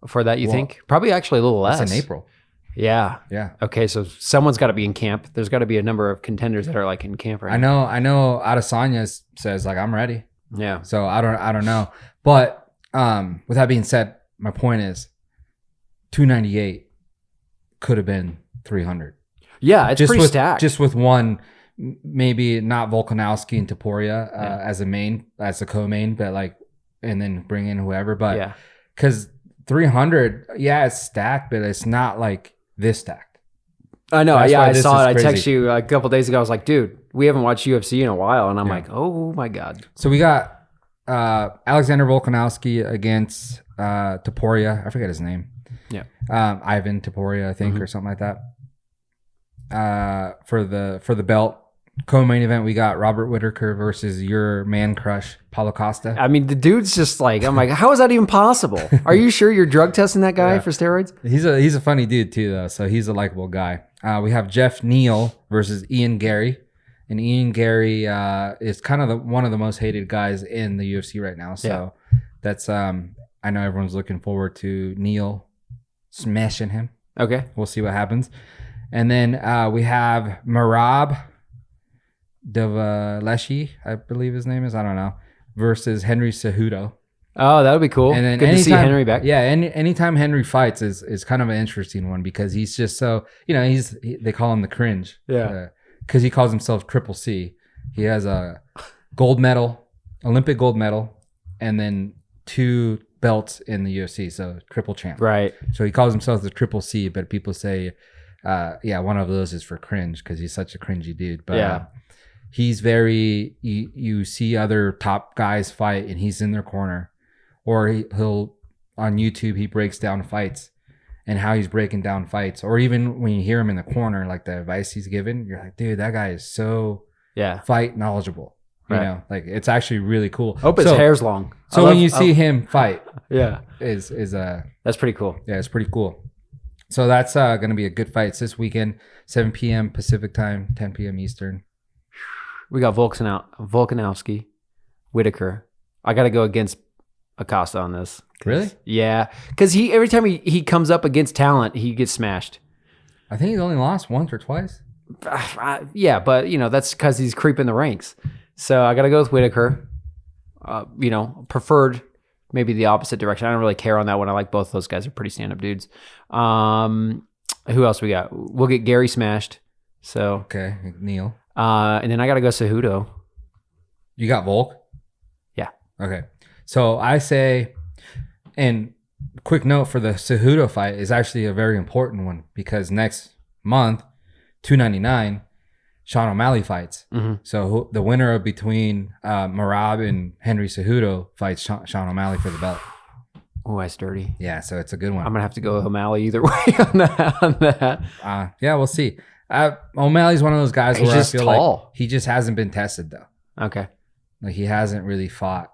[SPEAKER 2] for that, you think? Probably actually a little less.
[SPEAKER 1] It's in April.
[SPEAKER 2] Yeah.
[SPEAKER 1] Yeah.
[SPEAKER 2] Okay, so someone's got to be in camp. There's got to be a number of contenders that are like in camp right now.
[SPEAKER 1] I know Adesanya says like, I'm ready.
[SPEAKER 2] Yeah.
[SPEAKER 1] So I don't know. But with that being said, my point is 298 could have been 300.
[SPEAKER 2] Yeah, it's pretty stacked.
[SPEAKER 1] Just with one, maybe not Volkanovski and Topuria as a co-main, but like, and then bring in whoever. But
[SPEAKER 2] yeah,
[SPEAKER 1] because 300, yeah, it's stacked, but it's not like this stacked.
[SPEAKER 2] I know.
[SPEAKER 1] That's
[SPEAKER 2] Yeah,
[SPEAKER 1] why
[SPEAKER 2] I
[SPEAKER 1] this
[SPEAKER 2] saw it.
[SPEAKER 1] is
[SPEAKER 2] I
[SPEAKER 1] crazy.
[SPEAKER 2] texted you a couple days ago. I was like, dude, we haven't watched UFC in a while. And I'm
[SPEAKER 1] Yeah.
[SPEAKER 2] like, oh my God.
[SPEAKER 1] So we got Alexander Volkanovski against Topuria. I forget his name.
[SPEAKER 2] Yeah.
[SPEAKER 1] Ivan Topuria, I think, or something like that. For the belt. Co-main event, we got Robert Whittaker versus your man crush, Paulo Costa.
[SPEAKER 2] I mean, the dude's just like, I'm like, how is that even possible? Are you sure you're drug testing that guy for steroids?
[SPEAKER 1] He's a funny dude too, though. So he's a likable guy. We have Jeff Neal versus Ian Gary. And Ian Gary is kind of one of the most hated guys in the UFC right now. So that's I know everyone's looking forward to Neal smashing him.
[SPEAKER 2] Okay.
[SPEAKER 1] We'll see what happens. And then we have Merab Devaleshi, I believe his name is. I don't know. Versus Henry Cejudo.
[SPEAKER 2] Oh, that would be cool.
[SPEAKER 1] And then
[SPEAKER 2] good to see Henry back.
[SPEAKER 1] Yeah, anytime Henry fights is kind of an interesting one because he's just so, they call him the cringe.
[SPEAKER 2] Yeah.
[SPEAKER 1] Because he calls himself Triple C. He has a gold medal, Olympic gold medal, and then 2 belts in the UFC, so triple champ.
[SPEAKER 2] Right.
[SPEAKER 1] So he calls himself the Triple C, but people say, one of those is for cringe because he's such a cringy dude. But he's very, you see other top guys fight and he's in their corner. Or he'll, on YouTube, he breaks down fights and how he's breaking down fights. Or even when you hear him in the corner, like the advice he's given, you're like, dude, that guy is so fight knowledgeable. You know, like it's actually really cool.
[SPEAKER 2] Hope his hair's long.
[SPEAKER 1] So when you see him fight,
[SPEAKER 2] that's pretty cool.
[SPEAKER 1] Yeah, it's pretty cool. So that's going to be a good fight. It's this weekend, 7 p.m. Pacific time, 10 p.m. Eastern.
[SPEAKER 2] We got Volkanovski, Whittaker. I got to go against Acosta on this.
[SPEAKER 1] Really?
[SPEAKER 2] Yeah, because every time he comes up against talent, he gets smashed.
[SPEAKER 1] I think he's only lost once or twice.
[SPEAKER 2] Yeah, but that's because he's creeping the ranks. So I got to go with Whittaker. Preferred maybe the opposite direction. I don't really care on that one. I like both those guys. Are pretty stand-up dudes. Who else we got? We'll get Gary smashed. So
[SPEAKER 1] okay, Neal.
[SPEAKER 2] And then I got to go Cejudo.
[SPEAKER 1] You got Volk?
[SPEAKER 2] Yeah.
[SPEAKER 1] Okay. So I say, and quick note for the Cejudo fight is actually a very important one because next month, 299, Sean O'Malley fights. Mm-hmm. So the winner of between Merab and Henry Cejudo fights Sean O'Malley for the belt.
[SPEAKER 2] Oh, that's dirty.
[SPEAKER 1] Yeah, so it's a good one.
[SPEAKER 2] I'm gonna have to go with O'Malley either way on that.
[SPEAKER 1] Yeah, we'll see. O'Malley's one of those guys where I feel
[SPEAKER 2] tall.
[SPEAKER 1] like he just hasn't been tested though.
[SPEAKER 2] Okay.
[SPEAKER 1] Like he hasn't really fought.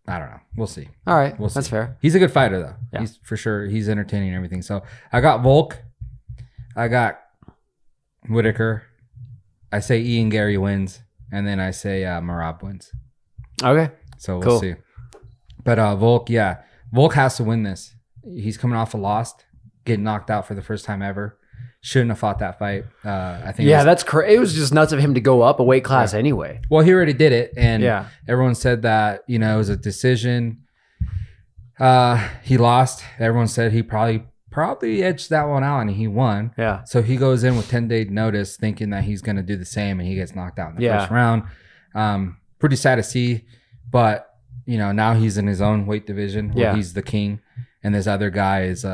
[SPEAKER 1] I don't know. We'll see.
[SPEAKER 2] All right.
[SPEAKER 1] We'll see.
[SPEAKER 2] That's fair.
[SPEAKER 1] He's a good fighter though.
[SPEAKER 2] Yeah.
[SPEAKER 1] He's for sure. He's entertaining and everything. So I got Volk. I got Whittaker. I say Ian Gary wins. And then I say Merab wins.
[SPEAKER 2] Okay.
[SPEAKER 1] So we'll see. But Volk, Volk has to win this. He's coming off a loss, getting knocked out for the first time ever. Shouldn't have fought that fight. I think.
[SPEAKER 2] Yeah, that's crazy. It was just nuts of him to go up a weight class anyway.
[SPEAKER 1] Well, he already did it, and everyone said that it was a decision. He lost. Everyone said he probably edged that one out, and he won. Yeah. So he goes in with 10-day notice, thinking that he's going to do the same, and he gets knocked out in the first round. Pretty sad to see, but now he's in his own weight division where he's the king, and this other guy is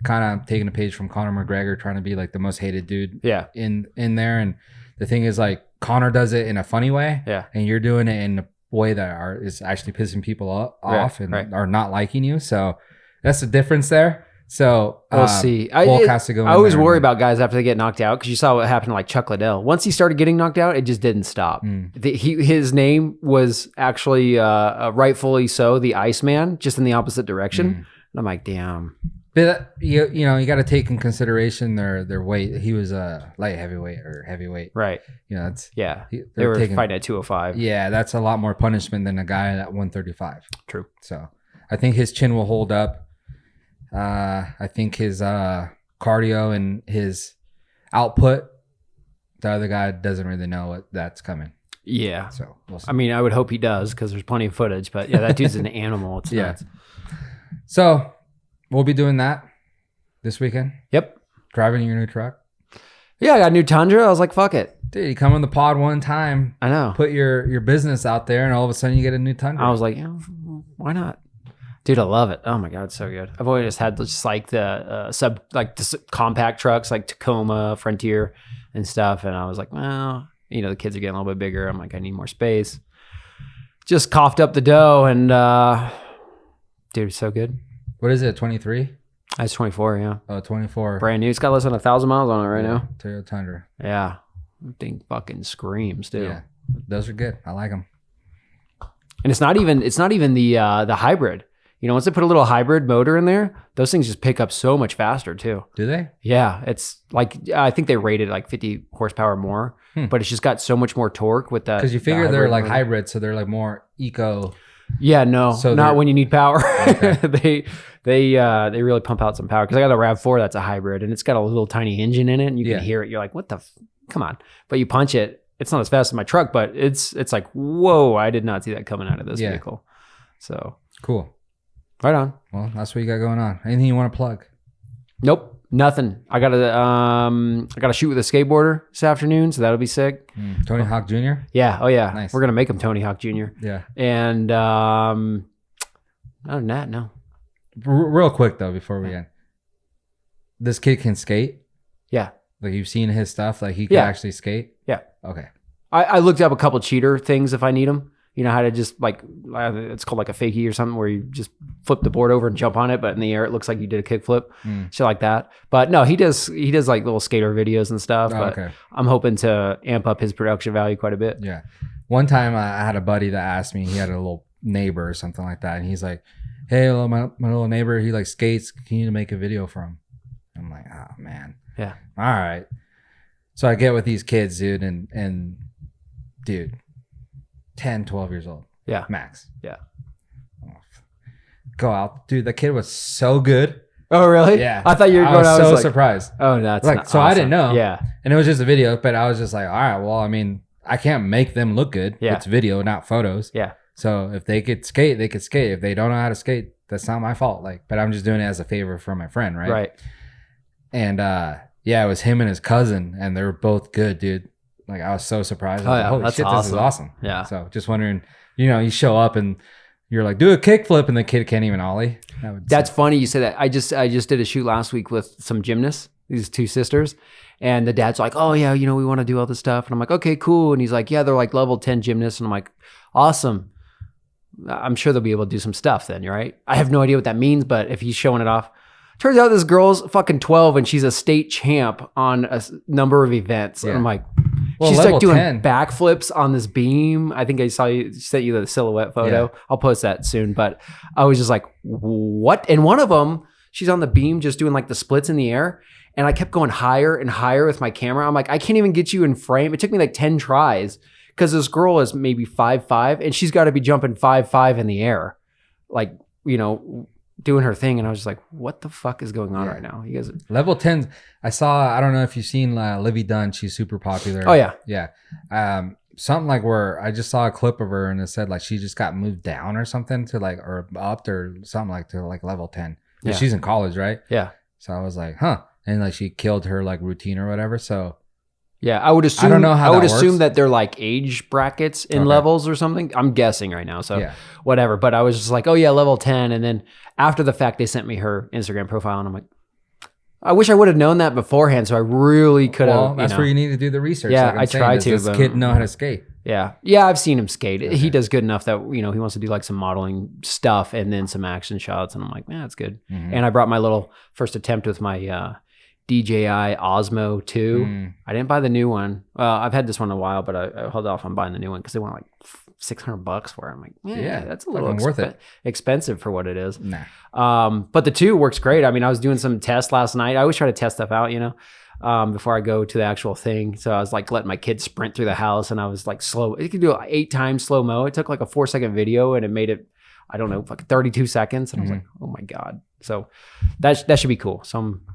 [SPEAKER 1] kind of taking a page from Conor McGregor, trying to be like the most hated dude in there. And the thing is like Connor does it in a funny way, and you're doing it in a way that is actually pissing people off and are not liking you. So that's the difference there. So
[SPEAKER 2] we'll see.
[SPEAKER 1] Bulk has to go.
[SPEAKER 2] I always worry about guys after they get knocked out, because you saw what happened to like Chuck Liddell. Once he started getting knocked out, it just didn't stop. His name was actually rightfully so the Iceman, just in the opposite direction. And I'm like, damn.
[SPEAKER 1] But you know, you got to take in consideration their weight. He was a light heavyweight or heavyweight,
[SPEAKER 2] right?
[SPEAKER 1] You know, that's
[SPEAKER 2] they were fighting at 205.
[SPEAKER 1] Yeah, that's a lot more punishment than a guy at 135.
[SPEAKER 2] True.
[SPEAKER 1] So I think his chin will hold up. I think his cardio and his output, the other guy doesn't really know what that's coming.
[SPEAKER 2] Yeah.
[SPEAKER 1] So we'll see.
[SPEAKER 2] I mean, I would hope he does, because there's plenty of footage. But yeah, that dude's an animal. It's nuts.
[SPEAKER 1] So we'll be doing that this weekend.
[SPEAKER 2] Yep.
[SPEAKER 1] Driving your new truck.
[SPEAKER 2] Yeah, I got a new Tundra. I was like, fuck it.
[SPEAKER 1] Dude, you come on the pod one time.
[SPEAKER 2] I know.
[SPEAKER 1] Put your business out there, and all of a sudden you get a new Tundra.
[SPEAKER 2] I was like, why not? Dude, I love it. Oh my God, it's so good. I've always had just like the the compact trucks like Tacoma, Frontier, and stuff. And I was like, well, you know, the kids are getting a little bit bigger. I'm like, I need more space. Just coughed up the dough, and dude, it's so good.
[SPEAKER 1] What is it? 23?
[SPEAKER 2] That's 24. Yeah.
[SPEAKER 1] Oh, 24.
[SPEAKER 2] Brand new. It's got less than 1,000 miles on it right now.
[SPEAKER 1] Toyota Tundra.
[SPEAKER 2] Yeah, that thing fucking screams, dude.
[SPEAKER 1] Yeah, those are good. I like them.
[SPEAKER 2] And it's not even the hybrid. You know, once they put a little hybrid motor in there, those things just pick up so much faster too.
[SPEAKER 1] Do they?
[SPEAKER 2] Yeah. It's like, I think they rated like 50 horsepower more, but it's just got so much more torque with that.
[SPEAKER 1] Because you figure they're like hybrid, so they're like more eco.
[SPEAKER 2] Yeah, no, so not when you need power.
[SPEAKER 1] Okay.
[SPEAKER 2] they really pump out some power. Because I got a RAV4 that's a hybrid, and it's got a little tiny engine in it, and you can hear it. You're like, what the? Come on! But you punch it. It's not as fast as my truck, but it's like, whoa! I did not see that coming out of this vehicle. So
[SPEAKER 1] cool.
[SPEAKER 2] Right on.
[SPEAKER 1] Well, that's what you got going on. Anything you want to plug?
[SPEAKER 2] Nope, nothing. I got to shoot with a skateboarder this afternoon, so that'll be sick.
[SPEAKER 1] Tony Hawk Jr.
[SPEAKER 2] Yeah. Oh yeah.
[SPEAKER 1] Nice.
[SPEAKER 2] We're gonna make him Tony Hawk Jr.
[SPEAKER 1] Yeah.
[SPEAKER 2] And other than that, no.
[SPEAKER 1] Real quick though, before we end, this kid can skate.
[SPEAKER 2] Yeah.
[SPEAKER 1] Like you've seen his stuff. Like he can actually skate.
[SPEAKER 2] Yeah.
[SPEAKER 1] Okay.
[SPEAKER 2] I looked up a couple cheater things if I need them. You know how to just like, it's called like a fakie or something, where you just flip the board over and jump on it, but in the air it looks like you did a kickflip, shit like that. But no, he does like little skater videos and stuff. But I'm hoping to amp up his production value quite a bit.
[SPEAKER 1] Yeah. One time I had a buddy that asked me, he had a little neighbor or something like that, and he's like, "Hey, my little neighbor, he like skates. Can you make a video for him?" I'm like, "Oh man."
[SPEAKER 2] Yeah.
[SPEAKER 1] All right. So I get with these kids, dude, and dude, 10, 12 years old.
[SPEAKER 2] Yeah.
[SPEAKER 1] Max.
[SPEAKER 2] Yeah.
[SPEAKER 1] Go out. Dude, the kid was so good.
[SPEAKER 2] Oh, really?
[SPEAKER 1] Yeah.
[SPEAKER 2] I thought you were going
[SPEAKER 1] I was so
[SPEAKER 2] like,
[SPEAKER 1] surprised.
[SPEAKER 2] Oh, that's
[SPEAKER 1] like, so awesome. I didn't know.
[SPEAKER 2] Yeah.
[SPEAKER 1] And it was just a video, but I was just like, all right, well, I mean, I can't make them look good.
[SPEAKER 2] Yeah.
[SPEAKER 1] It's video, not photos.
[SPEAKER 2] Yeah.
[SPEAKER 1] So if they could skate, they could skate. If they don't know how to skate, that's not my fault. Like, but I'm just doing it as a favor for my friend, right?
[SPEAKER 2] Right.
[SPEAKER 1] And yeah, it was him and his cousin, and they were both good, dude. Like, I was so surprised. I was like, holy shit, this is awesome.
[SPEAKER 2] Yeah.
[SPEAKER 1] So just wondering, you know, you show up and you're like, do a kickflip, and the kid can't even ollie.
[SPEAKER 2] That's funny you say that. I just did a shoot last week with some gymnasts, these two sisters, and the dad's like, oh yeah, you know, we want to do all this stuff. And I'm like, okay, cool. And he's like, yeah, they're like level 10 gymnasts. And I'm like, awesome. I'm sure they'll be able to do some stuff then, right? I have no idea what that means, but if he's showing it off. Turns out this girl's fucking 12 and she's a state champ on a number of events. Yeah. And I'm like, well, she's like doing 10 backflips on this beam. I think I saw you, sent you the silhouette photo. Yeah. I'll post that soon. But I was just like, what? And one of them, she's on the beam just doing like the splits in the air. And I kept going higher and higher with my camera. I'm like, I can't even get you in frame. It took me like 10 tries because this girl is maybe 5'5" and she's got to be jumping 5'5" in the air. Like, you know, doing her thing. And I was just like, what the fuck is going on right now? You guys
[SPEAKER 1] level 10. I don't know if you've seen Livy Dunn. She's super popular.
[SPEAKER 2] Oh yeah.
[SPEAKER 1] Yeah. Something like where I just saw a clip of her and it said like she just got moved down or something to like, or up or something like to like level 10. Yeah. She's in college, right?
[SPEAKER 2] Yeah.
[SPEAKER 1] So I was like, huh. And like she killed her like routine or whatever. So
[SPEAKER 2] yeah, I would assume.
[SPEAKER 1] I don't know how
[SPEAKER 2] I would
[SPEAKER 1] that
[SPEAKER 2] assume
[SPEAKER 1] works.
[SPEAKER 2] that they're like age brackets in levels or something. I'm guessing right now, so whatever. But I was just like, oh yeah, level 10. And then after the fact, they sent me her Instagram profile, and I'm like, I wish I would have known that beforehand, so I really could have.
[SPEAKER 1] Well, that's where you need to do the research.
[SPEAKER 2] Yeah,
[SPEAKER 1] like I'm
[SPEAKER 2] I
[SPEAKER 1] saying.
[SPEAKER 2] try
[SPEAKER 1] Does
[SPEAKER 2] to.
[SPEAKER 1] this
[SPEAKER 2] but,
[SPEAKER 1] kid know how to skate?
[SPEAKER 2] Yeah, I've seen him skate. Okay. He does good enough that he wants to do like some modeling stuff and then some action shots, and I'm like, man, that's good. Mm-hmm. And I brought my little first attempt with my DJI Osmo 2. I didn't buy the new one. I've had this one a while, but I held off on buying the new one because they want like $600 for it. I'm like, yeah, that's a little
[SPEAKER 1] worth it.
[SPEAKER 2] Expensive for what it is.
[SPEAKER 1] Nah.
[SPEAKER 2] But the 2 works great. I mean, I was doing some tests last night. I always try to test stuff out, before I go to the actual thing. So I was like letting my kids sprint through the house, and I was like slow. It could do it 8 times slow mo. It took like a 4-second video, and it made it, I don't know, like 32 seconds. And I was like, oh my God. So that should be cool. So I'm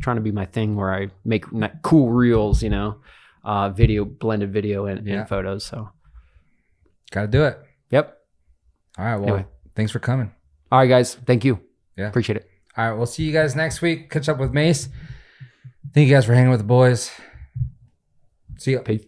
[SPEAKER 2] trying to be my thing where I make cool reels, video, blended video and photos. So
[SPEAKER 1] gotta do it.
[SPEAKER 2] Yep.
[SPEAKER 1] All right. Well, thanks for coming.
[SPEAKER 2] All right, guys. Thank you.
[SPEAKER 1] Yeah.
[SPEAKER 2] Appreciate it.
[SPEAKER 1] All right. We'll see you guys next week. Catch up with Mace. Thank you guys for hanging with the boys. See ya.
[SPEAKER 2] Peace.